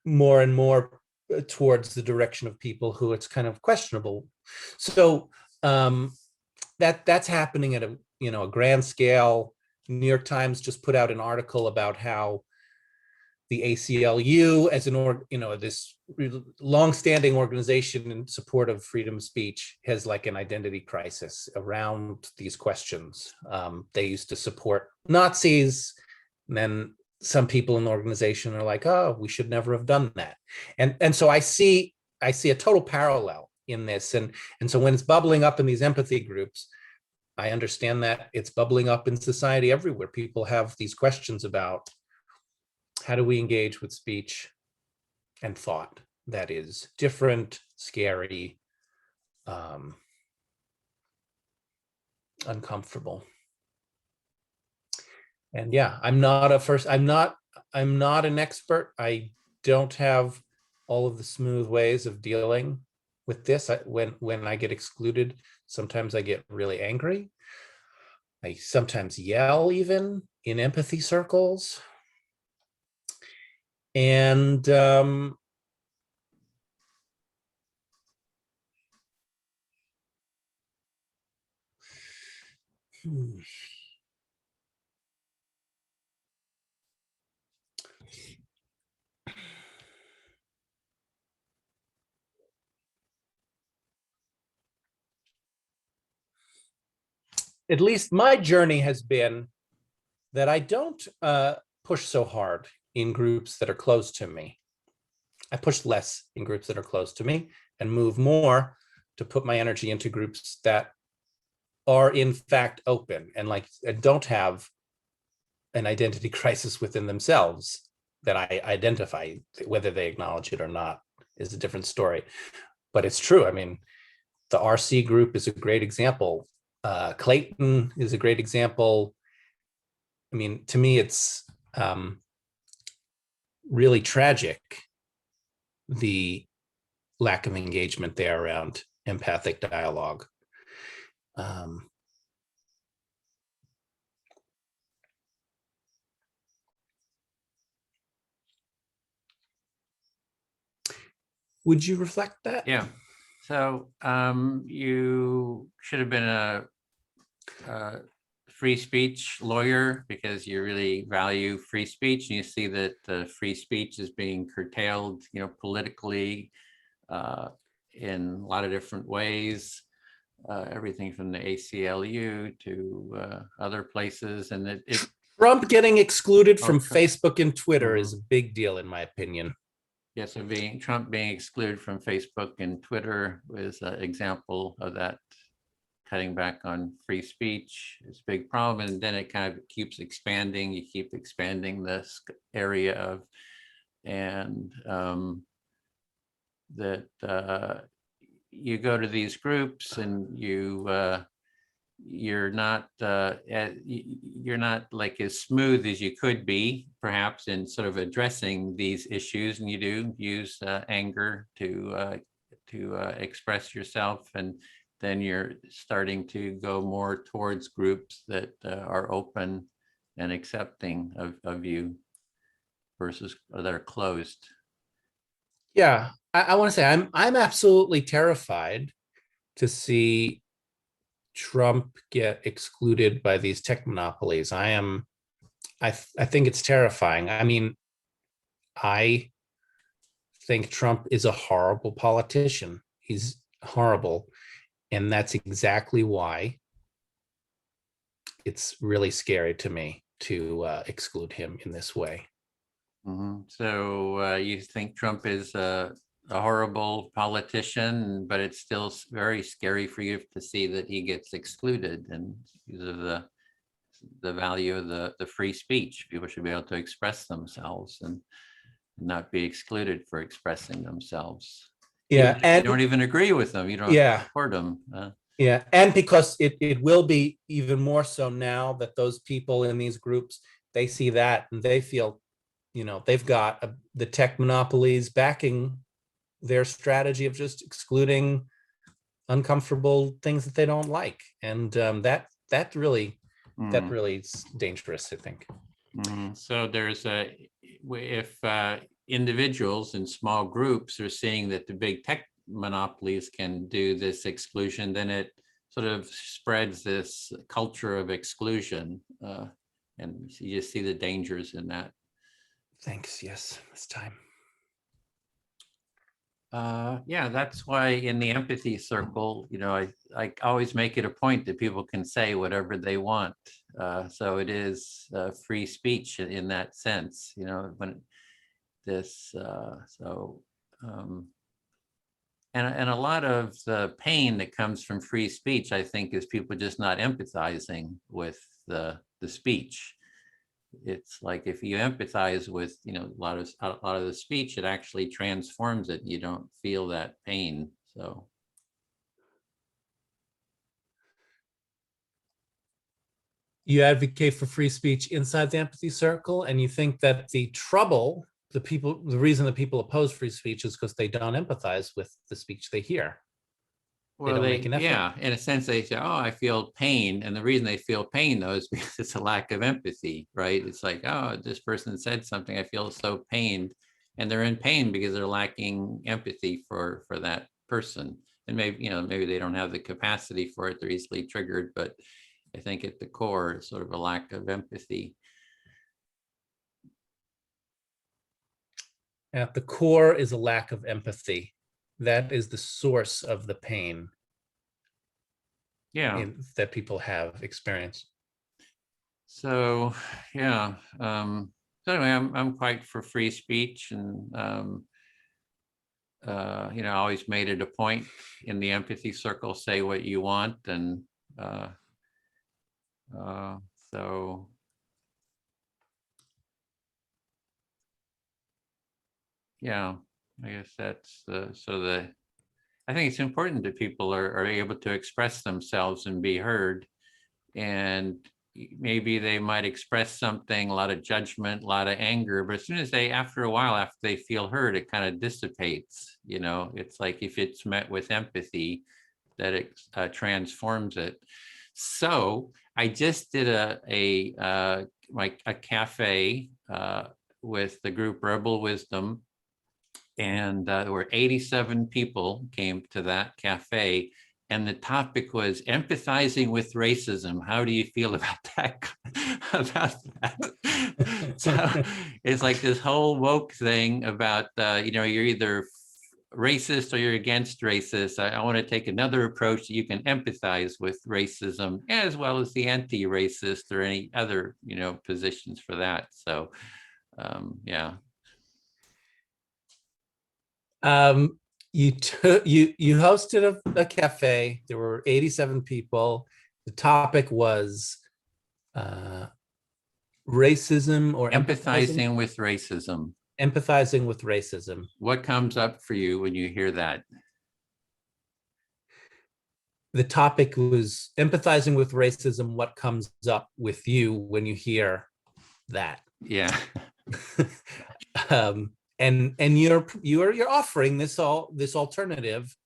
more and more towards the direction of people who it's kind of questionable. So that's happening at a, you know, a grand scale. New York Times just put out an article about how the ACLU, as an this longstanding organization in support of freedom of speech, has like an identity crisis around these questions. They used to support Nazis, and then some people in the organization are like, oh, we should never have done that. And so I see a total parallel in this. And so when it's bubbling up in these empathy groups, I understand that it's bubbling up in society everywhere. People have these questions about, how do we engage with speech and thought that is different, scary, uncomfortable? And yeah, I'm not an expert. I don't have all of the smooth ways of dealing with this. When I get excluded, sometimes I get really angry. I sometimes yell even. in empathy circles. And at least my journey has been that I don't push so hard in groups that are close to me. I push less in groups that are close to me and move more to put my energy into groups that are in fact open and like don't have an identity crisis within themselves that I identify. Whether they acknowledge it or not is a different story. But it's true. I mean, the RC group is a great example. Clayton is a great example. I mean, to me, it's really tragic, the lack of engagement there around empathic dialogue. Would you reflect that? Yeah. So you should have been a free speech lawyer because you really value free speech, and you see that free speech is being curtailed, politically in a lot of different ways. Everything from the ACLU to other places, and it Trump getting excluded from Trump. Facebook and Twitter is a big deal, in my opinion. Yeah, so Trump being excluded from Facebook and Twitter is an example of that. Cutting back on free speech is a big problem, and then it kind of keeps expanding. You keep expanding this area of, and that you go to these groups and you're not like as smooth as you could be, perhaps, in sort of addressing these issues, and you do use anger to express yourself, and then you're starting to go more towards groups that are open and accepting of you versus that are closed. Yeah, I want to say I'm absolutely terrified to see Trump get excluded by these tech monopolies. I think it's terrifying. I mean, I think Trump is a horrible politician. He's horrible. And that's exactly why it's really scary to me to exclude him in this way. Mm-hmm. So you think Trump is a horrible politician, but it's still very scary for you to see that he gets excluded, and because of the value of the free speech. People should be able to express themselves and not be excluded for expressing themselves. Yeah, and you don't even agree with them. You don't support them. Yeah, and because it will be even more so now that those people in these groups, they see that and they feel, they've got the tech monopolies backing their strategy of just excluding uncomfortable things that they don't like, and that really is dangerous, I think. So there's if individuals in small groups are seeing that the big tech monopolies can do this exclusion, then it sort of spreads this culture of exclusion, and you just see the dangers in that. Thanks. Yes, it's time. Yeah, that's why in the empathy circle, I always make it a point that people can say whatever they want. So it is free speech in that sense, when this, and a lot of the pain that comes from free speech, I think, is people just not empathizing with the speech. It's like if you empathize with a lot of the speech, it actually transforms it. You don't feel that pain. So you advocate for free speech inside the empathy circle, and you think that the reason that people oppose free speech is because they don't empathize with the speech they hear. Well, don't make an effort. yeah, in a sense, they say, oh, I feel pain. And the reason they feel pain, though, is because it's a lack of empathy, right? It's like, oh, this person said something, I feel so pained. And they're in pain because they're lacking empathy for that person. And maybe, maybe they don't have the capacity for it. They're easily triggered, but I think at the core, it's sort of a lack of empathy. At the core is a lack of empathy. That is the source of the pain Yeah. that people have experienced. So, yeah. So anyway, I'm quite for free speech, and I always made it a point in the empathy circle, say what you want, and so yeah, I guess that's I think it's important that people are able to express themselves and be heard. And maybe they might express something, a lot of judgment, a lot of anger, but as soon as after a while, after they feel heard, it kind of dissipates. It's like if it's met with empathy, that it transforms it. So I just did a cafe with the group Rebel Wisdom, and there were 87 people came to that cafe, and the topic was empathizing with racism. How do you feel about that? So it's like this whole woke thing about you're either racist or you're against racist. I want to take another approach that you can empathize with racism as well as the anti-racist or any other positions for that. So yeah. You hosted a cafe. There were 87 people. The topic was racism or empathizing with racism. Empathizing with racism. What comes up for you when you hear that? The topic was empathizing with racism. What comes up with you when you hear that? Yeah. And you're offering this alternative,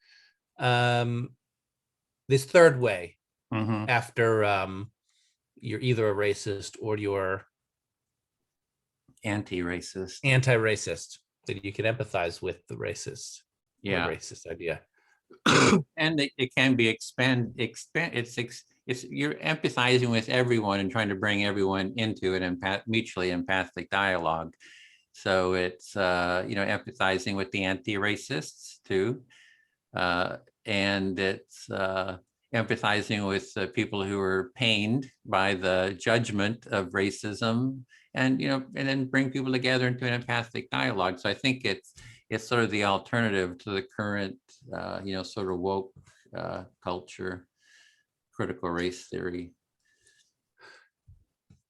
this third way, after you're either a racist or you're anti-racist, that you can empathize with the racist, racist idea. And it can be it's you're empathizing with everyone and trying to bring everyone into an mutually empathic dialogue. So it's empathizing with the anti-racists too, and it's empathizing with people who are pained by the judgment of racism, and then bring people together into an empathic dialogue. So I think it's sort of the alternative to the current sort of woke culture, critical race theory.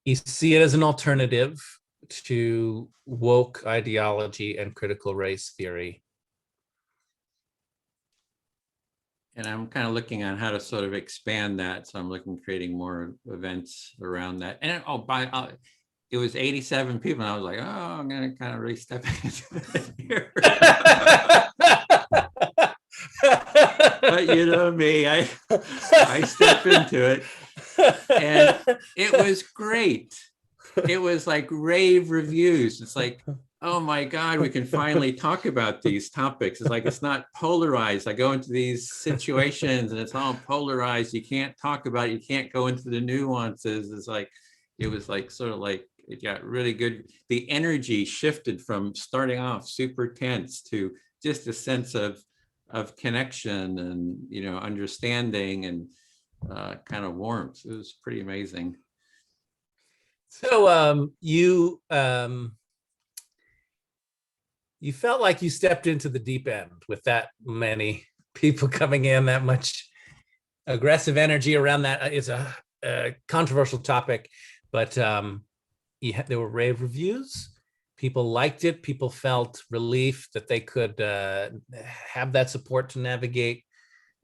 You see it as an alternative to woke ideology and critical race theory. And I'm kind of looking on how to sort of expand that. So I'm looking, creating more events around that. And it was 87 people, and I was like, oh, I'm going to kind of really step into it here. But you know me, I step into it, and it was great. It was like rave reviews. It's like, oh my God, we can finally talk about these topics. It's like, it's not polarized. I go into these situations and it's all polarized. You can't talk about it. You can't go into the nuances. It's like, it was like, sort of like, it got really good. The energy shifted from starting off super tense to just a sense of connection and, understanding and kind of warmth. It was pretty amazing. So you felt like you stepped into the deep end with that many people coming in, that much aggressive energy around that. It's a controversial topic, but there were rave reviews. People liked it. People felt relief that they could have that support to navigate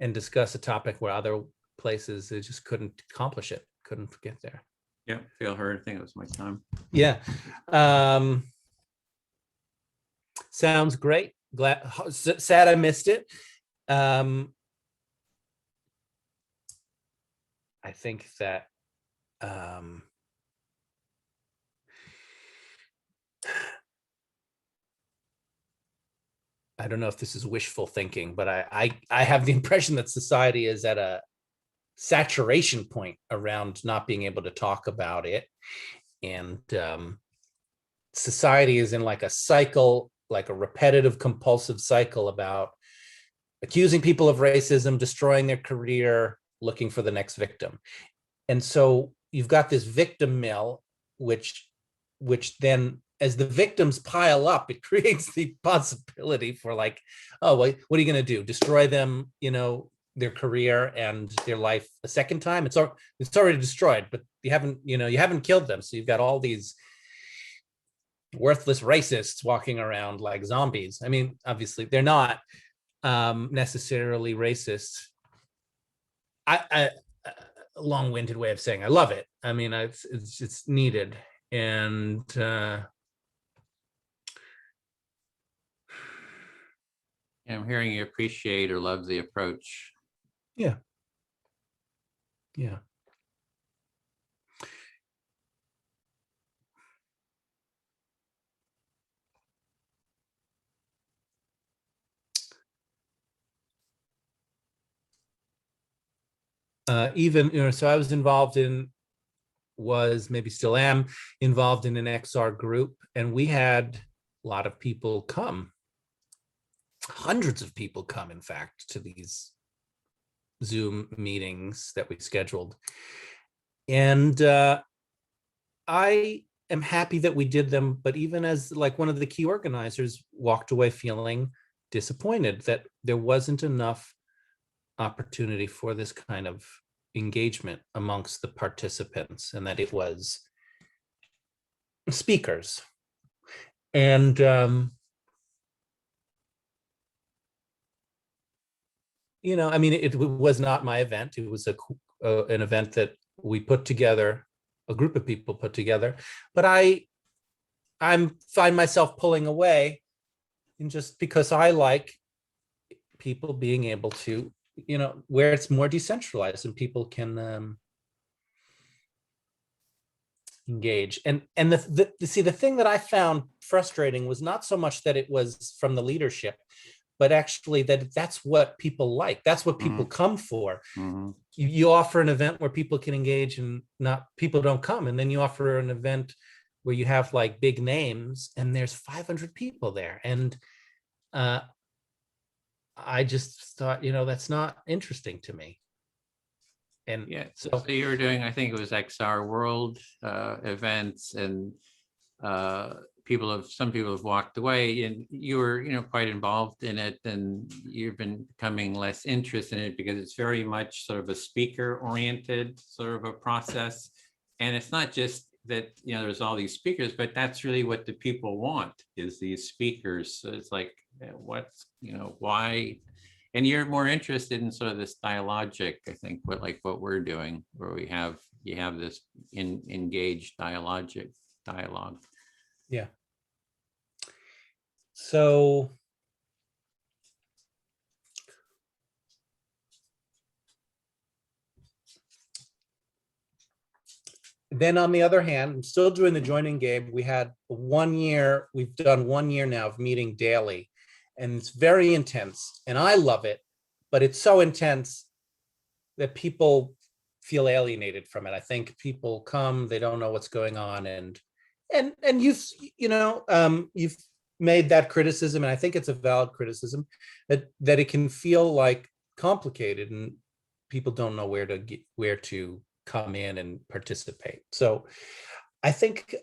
and discuss a topic where other places they just couldn't accomplish it, couldn't get there. Yeah, feel heard. I think it was my time. Yeah. Sounds great. Sad I missed it. I think that I don't know if this is wishful thinking, but I have the impression that society is at a saturation point around not being able to talk about it. And society is in like a cycle, like a repetitive, compulsive cycle about accusing people of racism, destroying their career, looking for the next victim. And so you've got this victim mill, which then as the victims pile up, it creates the possibility for like, oh, well, what are you going to do? Destroy them, their career and their life a second time? It's already destroyed, but you haven't killed them. So you've got all these worthless racists walking around like zombies. I mean, obviously they're not necessarily racist. A long-winded way of saying I love it. I mean, it's needed. And I'm hearing you appreciate or love the approach. Yeah. Even, so I was maybe still am involved in an XR group, and we had a lot of people come, hundreds of people come, in fact, to these Zoom meetings that we scheduled. And I am happy that we did them, but even as like one of the key organizers, walked away feeling disappointed that there wasn't enough opportunity for this kind of engagement amongst the participants, and that it was speakers. And I mean, it was not my event. It was an event that we put together, a group of people put together, but I find myself pulling away, and just because I like people being able to, where it's more decentralized and people can engage. And the thing that I found frustrating was not so much that it was from the leadership, but actually that's what people like. That's what people come for. You offer an event where people can engage and people don't come. And then you offer an event where you have like big names and there's 500 people there. And I just thought, that's not interesting to me. And yeah, so you were doing, I think it was XR World events, and some people have walked away, and you were, quite involved in it, and you've been becoming less interested in it because it's very much sort of a speaker oriented sort of a process. And it's not just that, there's all these speakers, but that's really what the people want, is these speakers. So it's like, what's, why? And you're more interested in sort of this dialogic, I think, what we're doing, where you have this engaged dialogue. Yeah. So then on the other hand, I'm still doing the joining game. We've done 1 year now of meeting daily, and it's very intense, and I love it, but it's so intense that people feel alienated from it. I think people come, they don't know what's going on, and you've made that criticism, and I think it's a valid criticism, that it can feel like complicated and people don't know where to come in and participate. So I think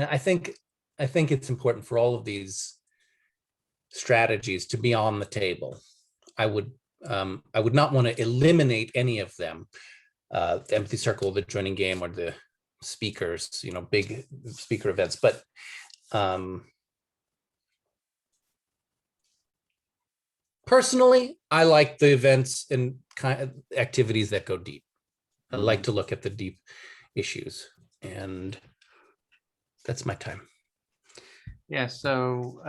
I think it's important for all of these strategies to be on the table. I would not want to eliminate any of them, the Empathy Circle, the joining game, or the speakers, big speaker events, but personally, I like the events and kind of activities that go deep. I like to look at the deep issues, and that's my time. Yeah, so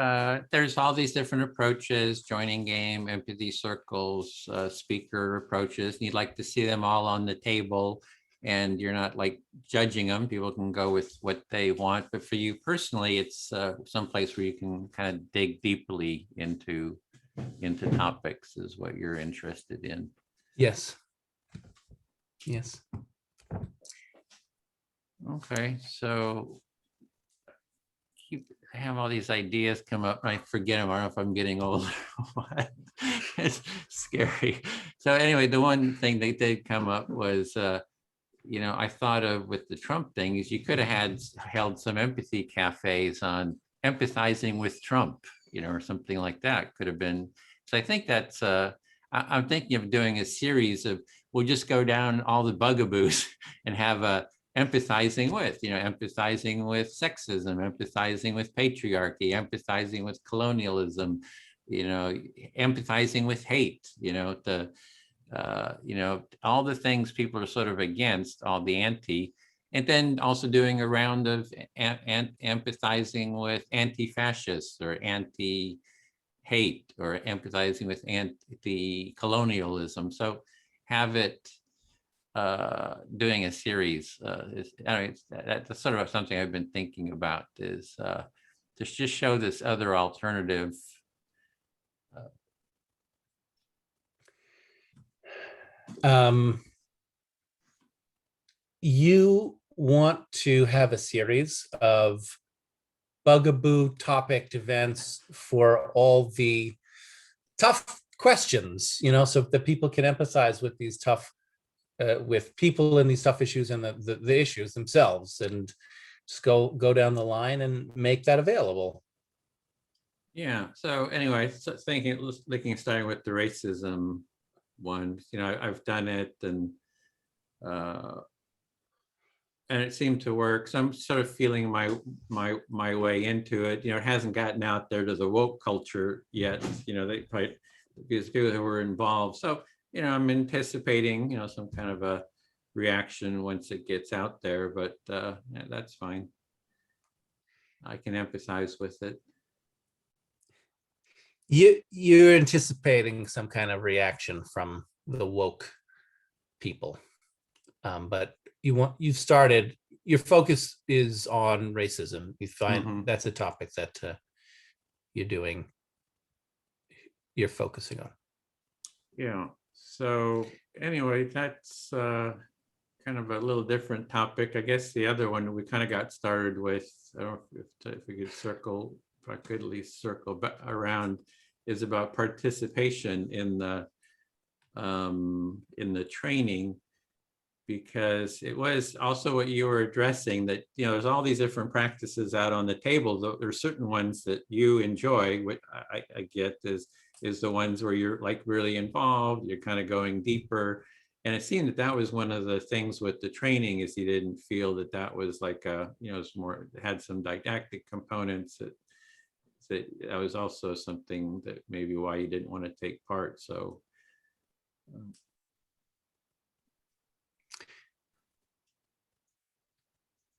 there's all these different approaches, joining game, empathy circles, speaker approaches. And you'd like to see them all on the table, and you're not like judging them. People can go with what they want. But for you personally, it's someplace where you can kind of dig deeply into topics is what you're interested in. Yes. Yes. Okay, so I have all these ideas come up and I forget them. I don't know if I'm getting older or what. It's scary. So anyway, the one thing that did come up was, I thought of with the Trump thing is you could have held some empathy cafes on empathizing with Trump, or something like that could have been. So I think that's, I'm thinking of doing a series of, we'll just go down all the bugaboos and have a empathizing with sexism, empathizing with patriarchy, empathizing with colonialism, empathizing with hate, all the things people are sort of against, all the anti, and then also doing a round of empathizing with anti-fascists or anti-hate or empathizing with anti-colonialism. So have it doing a series. That's sort of something I've been thinking about is to just show this other alternative. You want to have a series of bugaboo topic events for all the tough questions, so that people can empathize with these tough with people in these tough issues and the issues themselves, and just go down the line and make that available. Yeah. So anyway, starting with the racism one, I've done it and it seemed to work. So I'm sort of feeling my way into it. It hasn't gotten out there to the woke culture yet. They probably, because people who were involved. So I'm anticipating some kind of a reaction once it gets out there. But yeah, that's fine. I can empathize with it. You're anticipating some kind of reaction from the woke people, but your focus is on racism. You find that's a topic that you're focusing on. Yeah. So anyway, that's kind of a little different topic. I guess the other one we kind of got started with, I don't know if we could if I could at least circle around, is about participation in the training, because it was also what you were addressing, that there's all these different practices out on the table. There are certain ones that you enjoy, which I get is the ones where you're like really involved, you're kind of going deeper. And it seemed that was one of the things with the training, is you didn't feel that was like it's more, had some didactic components, that was also something that maybe why you didn't want to take part. So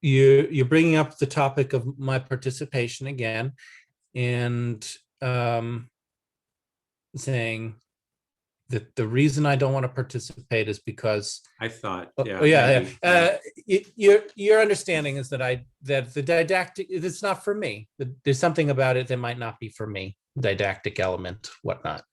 you're bringing up the topic of my participation again, and saying that the reason I don't want to participate is because I thought, your understanding is that the didactic, it's not for me. There's something about it that might not be for me, didactic element, whatnot.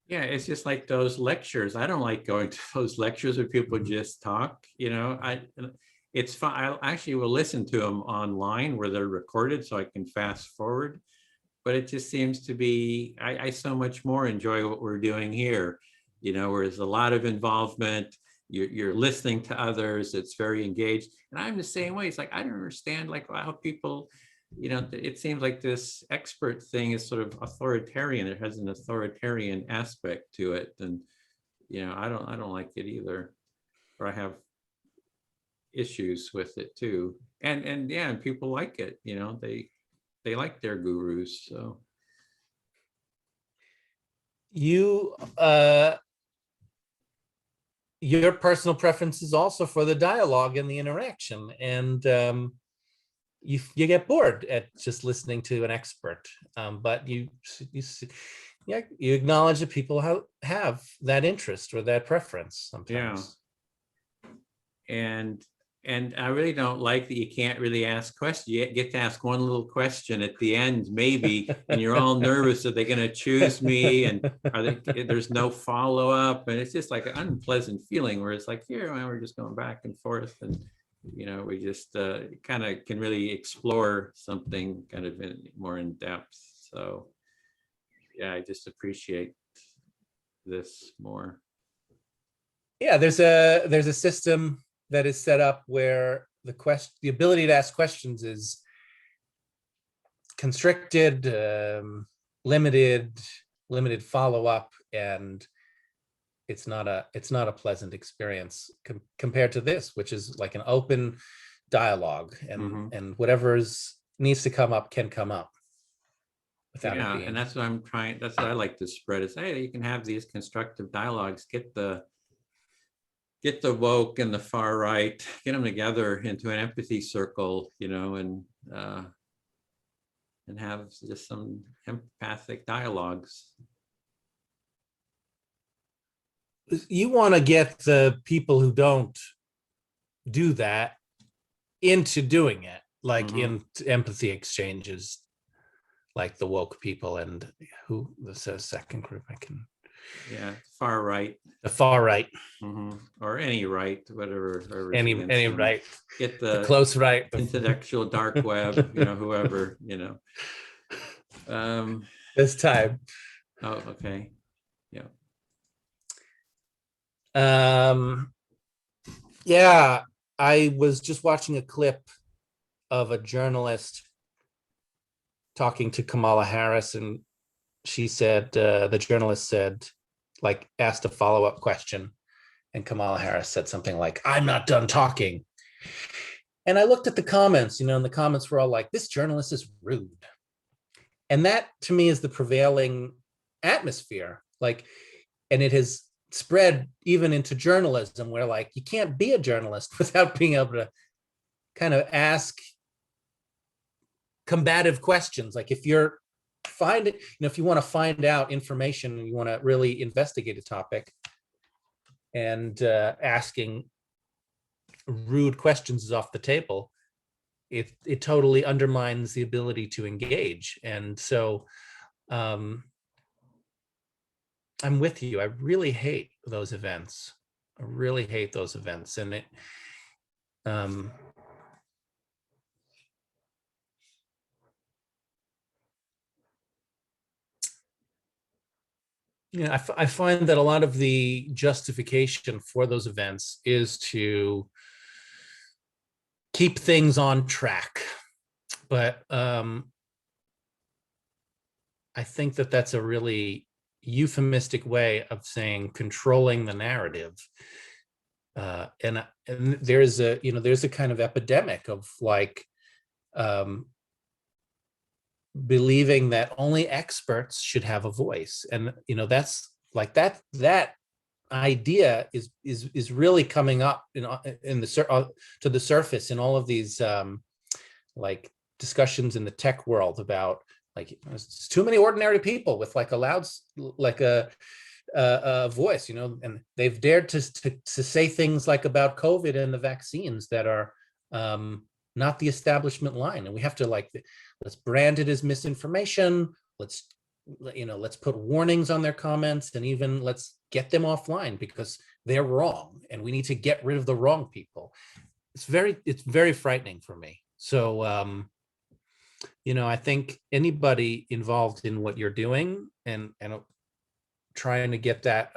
Yeah, it's just like those lectures. I don't like going to those lectures where people just talk. It's fun. I actually will listen to them online where they're recorded, so I can fast forward. But it just seems to be, I so much more enjoy what we're doing here, where there's a lot of involvement. You're listening to others. It's very engaged. And I'm the same way. It's like, I don't understand like how people, it seems like this expert thing is sort of authoritarian. It has an authoritarian aspect to it. And, I don't like it either. Or I have issues with it too. And yeah, and people like it, they like their gurus. So your personal preference is also for the dialogue and the interaction, and you get bored at just listening to an expert, but yeah, you acknowledge that people have that interest or that preference sometimes. And I really don't like that you can't really ask questions. You get to ask one little question at the end, maybe, and you're all nervous. Are they going to choose me? And there's no follow up, and it's just like an unpleasant feeling where it's like, here, we're just going back and forth, and we just kind of can really explore something kind of more in depth. So yeah, I just appreciate this more. Yeah, there's a system that is set up where the ability to ask questions is constricted, limited follow-up, and it's not a pleasant experience compared to this, which is like an open dialogue, and whatever needs to come up can come up without it being. And that's what I'm trying. That's what I like to spread is, hey, you can have these constructive dialogues, get the woke and the far right, get them together into an empathy circle, and have just some empathic dialogues. You want to get the people who don't do that into doing it, like in empathy exchanges, like the woke people and who the second group I can. Yeah, far right. The far right. Or any right, whatever. Any right. Get the close right. Intellectual dark web, whoever, This time. Oh, okay. Yeah. Yeah, I was just watching a clip of a journalist talking to Kamala Harris, and she said, the journalist said, like, asked a follow-up question, and Kamala Harris said something like, "I'm not done talking." And I looked at the comments, and the comments were all like, "This journalist is rude." And that to me is the prevailing atmosphere. Like, and it has spread even into journalism, where like, you can't be a journalist without being able to kind of ask combative questions. Like, if you're if you want to find out information and you want to really investigate a topic, and asking rude questions is off the table, it totally undermines the ability to engage. And so I'm with you. I really hate those events. And it I find that a lot of the justification for those events is to keep things on track. But I think that that's a really euphemistic way of saying controlling the narrative. And there's a kind of epidemic of like believing that only experts should have a voice, and that's like that idea is really coming up in the to the surface in all of these like discussions in the tech world about like, there's too many ordinary people with like a voice, and they've dared to say things like about COVID and the vaccines that are not the establishment line, and we have to like, let's brand it as misinformation. Let's put warnings on their comments, and even let's get them offline because they're wrong, and we need to get rid of the wrong people. It's very frightening for me. So I think anybody involved in what you're doing and trying to get that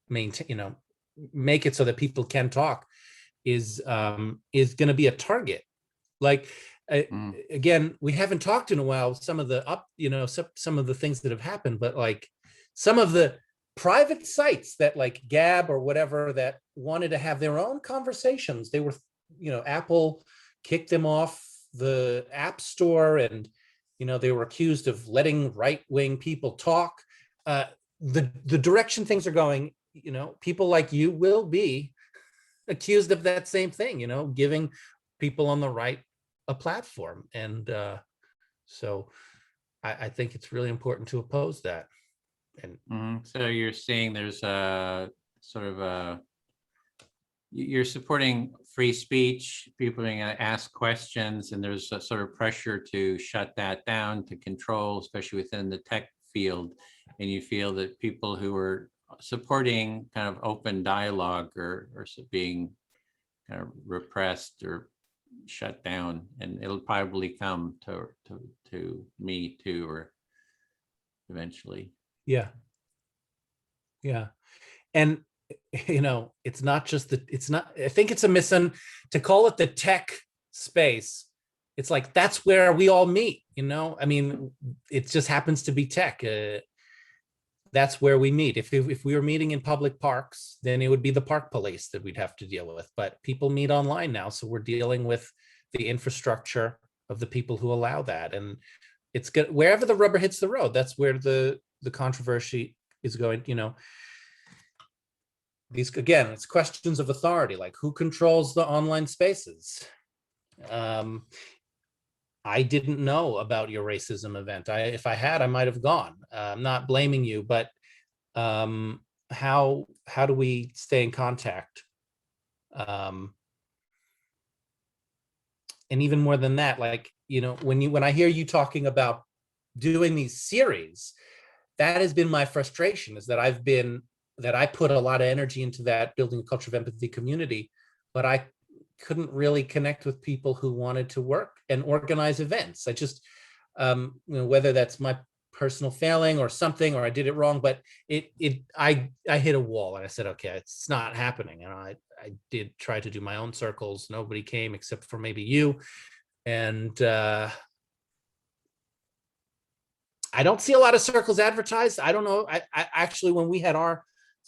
maintain, make it so that people can talk is going to be a target. Like, again, we haven't talked in a while, some of the some of the things that have happened, but like some of the private sites that like Gab or whatever that wanted to have their own conversations, they were, Apple kicked them off the App Store, and they were accused of letting right-wing people talk. The direction things are going, people like you will be accused of that same thing, giving people on the right a platform. And so I think it's really important to oppose that. And So you're seeing there's a sort of a, you're supporting free speech, people being able to ask questions, and there's a sort of pressure to shut that down, to control, especially within the tech field. And you feel that people who are supporting kind of open dialogue are being kind of repressed or shut down, and it'll probably come to me too, or eventually. yeah. And it's not just I think it's a to call it the tech space. It's like, that's where we all meet, I mean, it just happens to be tech. That's where we meet. If we were meeting in public parks, then it would be the park police that we'd have to deal with. But people meet online now, so we're dealing with the infrastructure of the people who allow that. And it's good wherever the rubber hits the road. That's where the controversy is going. These, again, it's questions of authority, like who controls the online spaces. I didn't know about your racism event. If I had, I might have gone. I'm not blaming you, but how do we stay in contact? And even more than that, like, when I hear you talking about doing these series, that has been my frustration, is that I put a lot of energy into that, building a culture of empathy community, but I couldn't really connect with people who wanted to work and organize events. I just, whether that's my personal failing or something, or I did it wrong, but I hit a wall, and I said, okay, it's not happening. And I did try to do my own circles. Nobody came except for maybe you. And I don't see a lot of circles advertised. I don't know. I actually, when we had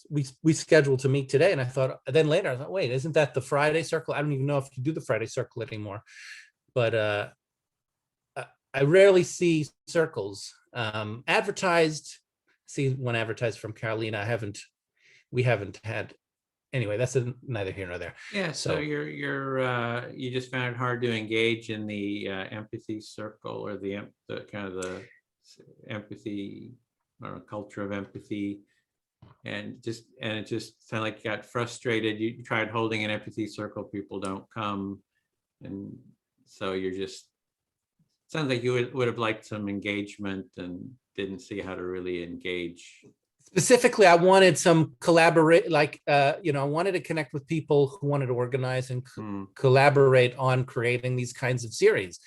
we scheduled to meet today, and I thought, then later I thought, wait, isn't that the Friday circle? I don't even know if you do the Friday circle anymore, but I rarely see circles advertised. See one advertised from Carolina. We haven't had. Anyway, that's neither here nor there. Yeah, so you just found it hard to engage in the empathy circle, or the kind of the empathy, or culture of empathy, and it just kind of like you got frustrated. You tried holding an empathy circle, people don't come, and so sounds like you would have liked some engagement and didn't see how to really engage. Specifically, I wanted some collaborate, like, I wanted to connect with people who wanted to organize and collaborate on creating these kinds of series.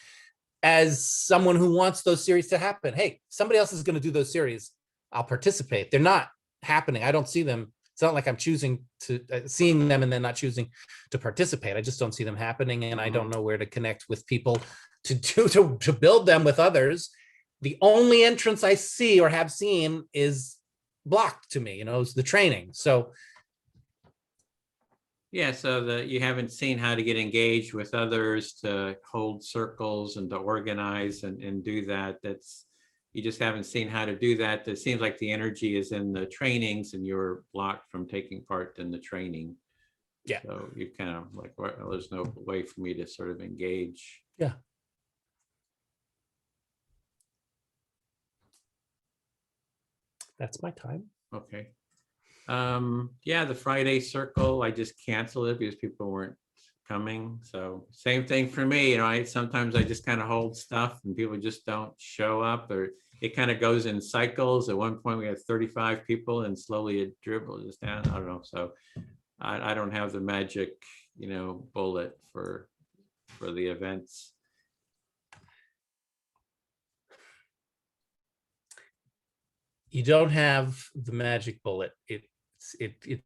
As someone who wants those series to happen, hey, somebody else is going to do those series, I'll participate. They're not happening. I don't see them. It's not like I'm choosing to seeing them and then not choosing to participate. I just don't see them happening, and I don't know where to connect with people to build them with others. The only entrance I see or have seen is blocked to me, is the training. So yeah, so you haven't seen how to get engaged with others, to hold circles and to organize and do that. You just haven't seen how to do that. It seems like the energy is in the trainings, and you're blocked from taking part in the training. Yeah. So you kind of like, well, there's no way for me to sort of engage. Yeah. That's my time. Okay. Yeah, the Friday circle, I just canceled it because people weren't coming. So same thing for me. Sometimes I just kind of hold stuff and people just don't show up, or it kind of goes in cycles. At one point we had 35 people and slowly it dribbles down. I don't know. So I don't have the magic, bullet for the events. You don't have the magic bullet. It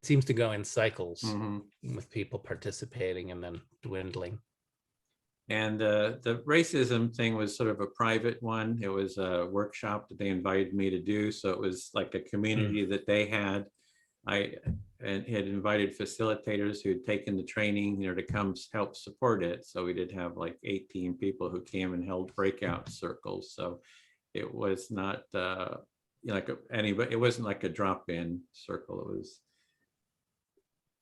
seems to go in cycles with people participating and then dwindling. And the racism thing was sort of a private one. It was a workshop that they invited me to do. So it was like a community that they had. I had invited facilitators who had taken the training, to come help support it. So we did have like 18 people who came and held breakout circles. So it was not anybody. It wasn't like a drop-in circle. It was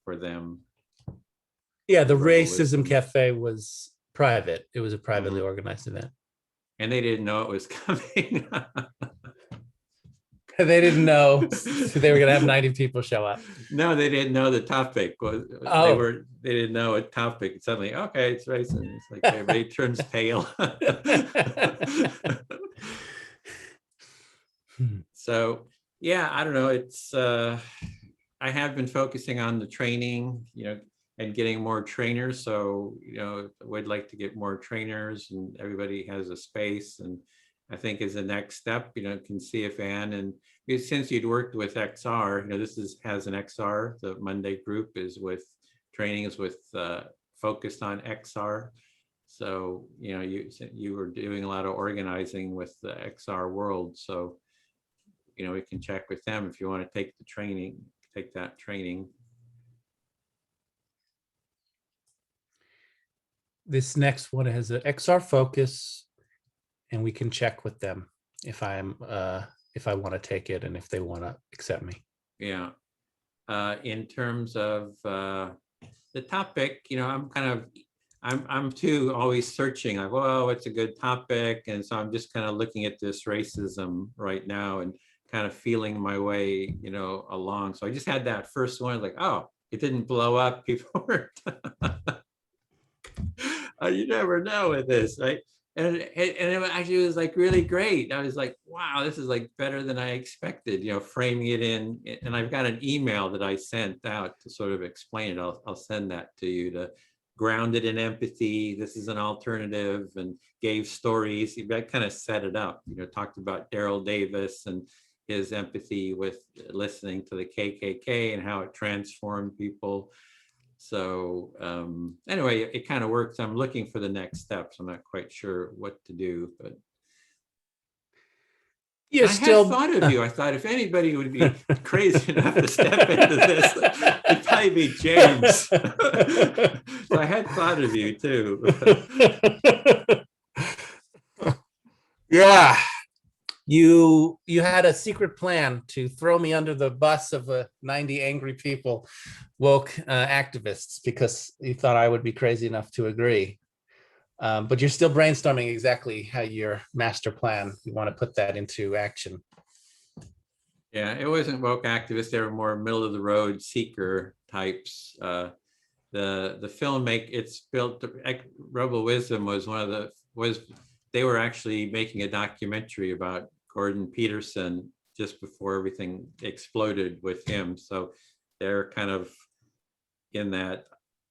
for them. Yeah, the racism cafe was private. It was a privately organized event. And they didn't know it was coming. They didn't know they were going to have 90 people show up. No, they didn't know the topic was. Oh. They didn't know a topic. Suddenly, okay, it's racing. It's like everybody turns pale. So yeah, I don't know. It's I have been focusing on the training, and getting more trainers. So, would like to get more trainers, and everybody has a space. And I think as the next step, can see if Ann, and since you'd worked with XR, this has an XR, the Monday group is with trainings with focused on XR. So, you were doing a lot of organizing with the XR world. So, we can check with them if you want to take that training. This next one has an XR focus, and we can check with them if I want to take it and if they want to accept me. Yeah. In terms of the topic, I'm too always searching, like, well, what's a good topic? And so I'm just kind of looking at this racism right now and kind of feeling my way, along. So I just had that first one, like, oh, it didn't blow up. People were, you never know with this, right? And it actually was like really great. I was like, wow, this is like better than I expected, framing it in. And I've got an email that I sent out to sort of explain it. I'll send that to you, to ground it in empathy. This is an alternative, and gave stories. That kind of set it up, talked about Daryl Davis and his empathy with listening to the KKK and how it transformed people. So anyway, it kind of works. I'm looking for the next steps. I'm not quite sure what to do, but I had thought of you. I thought if anybody would be crazy enough to step into this, it'd probably be James. So I had thought of you too. Yeah. You had a secret plan to throw me under the bus of 90 angry people, woke activists, because you thought I would be crazy enough to agree. But you're still brainstorming exactly how your master plan, you want to put that into action. Yeah, it wasn't woke activists. They were more middle of the road seeker types. The filmmaker, it's built, Rebel Wisdom was they were actually making a documentary about Gordon Peterson just before everything exploded with him. So they're kind of in that.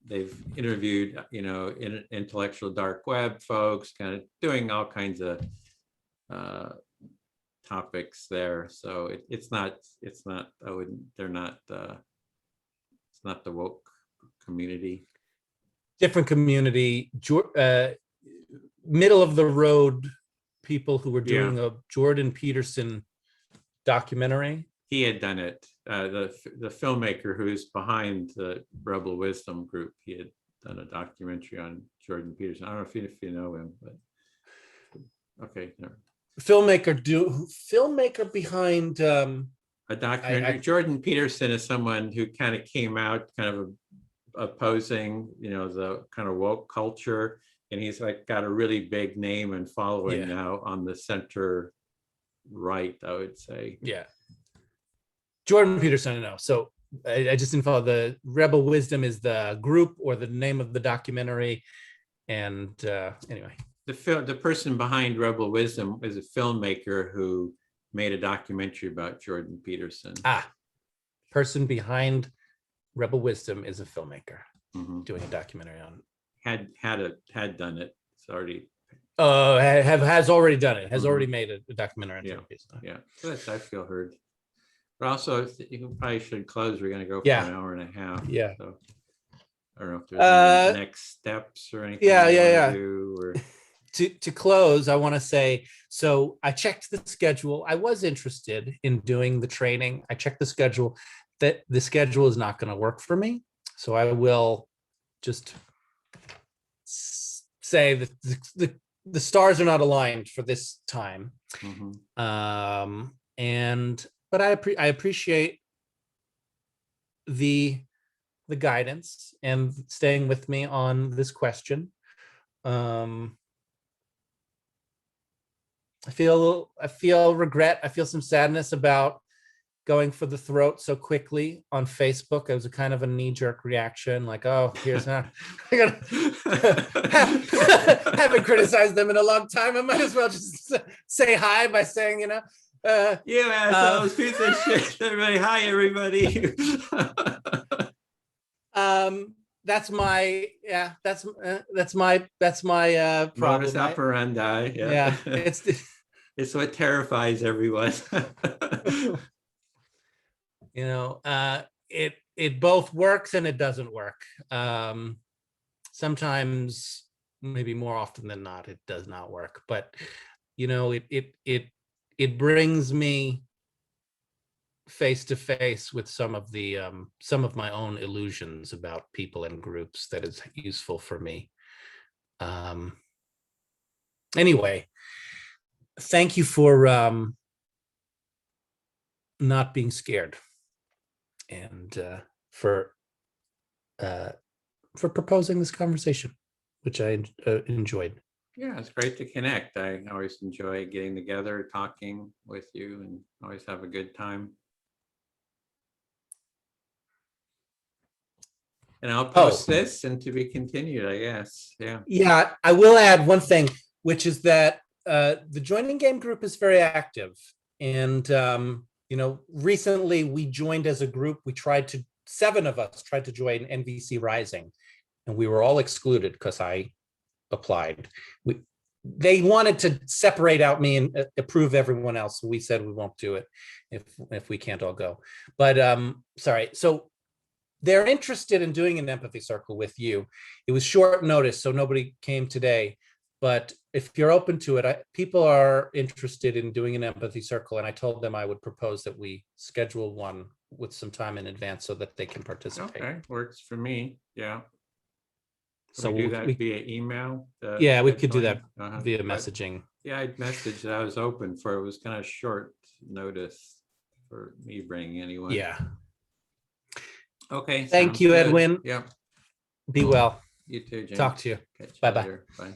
They've interviewed, intellectual dark web folks, kind of doing all kinds of topics there. So it's not the woke community. Different community, middle of the road people who were doing a Jordan Peterson documentary. He had done it. The filmmaker who's behind the Rebel Wisdom group, he had done a documentary on Jordan Peterson. I don't know if you know him, but okay. No. Filmmaker behind a documentary. Jordan Peterson is someone who kind of came out kind of opposing, the kind of woke culture. And he's like got a really big name and following now on the center right, I would say. Yeah. Jordan Peterson, I know. So I just didn't follow. The Rebel Wisdom is the group or the name of the documentary. And anyway. The person behind Rebel Wisdom is a filmmaker who made a documentary about Jordan Peterson. Person behind Rebel Wisdom is a filmmaker doing a documentary on. Had done it. It's already. Has already done it. Has already made a documentary on Jordan Peterson. Yeah, that's, I feel heard. But also, you probably should close. We're going to go for an hour and a half. Yeah. So I don't know if there's any next steps or anything. Do, or... To close, I want to say, so I checked the schedule. I was interested in doing the training. I checked the schedule. That the schedule is not going to work for me. So I will just say that the stars are not aligned for this time. But I appreciate the guidance and staying with me on this question. I feel regret. I feel some sadness about going for the throat so quickly on Facebook. It was a kind of a knee-jerk reaction, like, oh, here's not. Haven't criticized them in a long time. I might as well just say hi by saying, you assholes, piece of shit. Everybody, hi, everybody. That's my problem. Modus operandi. Yeah, it's what terrifies everyone. It both works and it doesn't work. Sometimes, maybe more often than not, it does not work. But it brings me face to face with some of my own illusions about people and groups that is useful for me. Anyway, thank you for not being scared, and for proposing this conversation, which I enjoyed. Yeah, it's great to connect. I always enjoy getting together, talking with you, and always have a good time. And I'll post this and to be continued, I guess. Yeah. Yeah, I will add one thing, which is that the Joining Game group is very active. And, recently we joined as a group. 7 of us tried to join NVC Rising, and we were all excluded because I applied. They wanted to separate out me and approve everyone else. We said we won't do it if we can't all go. But sorry. So they're interested in doing an empathy circle with you. It was short notice, so nobody came today. But if you're open to it, people are interested in doing an empathy circle, and I told them I would propose that we schedule one with some time in advance so that they can participate. Okay, works for me. Yeah. So we do that via email. Yeah, we could do that via messaging. Yeah, I'd messaged that I was open for. It was kind of short notice for me bringing anyone. Yeah. Okay. Thank you, good. Edwin. Yeah. Be well. You too, James. Talk to you. Catch you Bye-bye. later. Bye.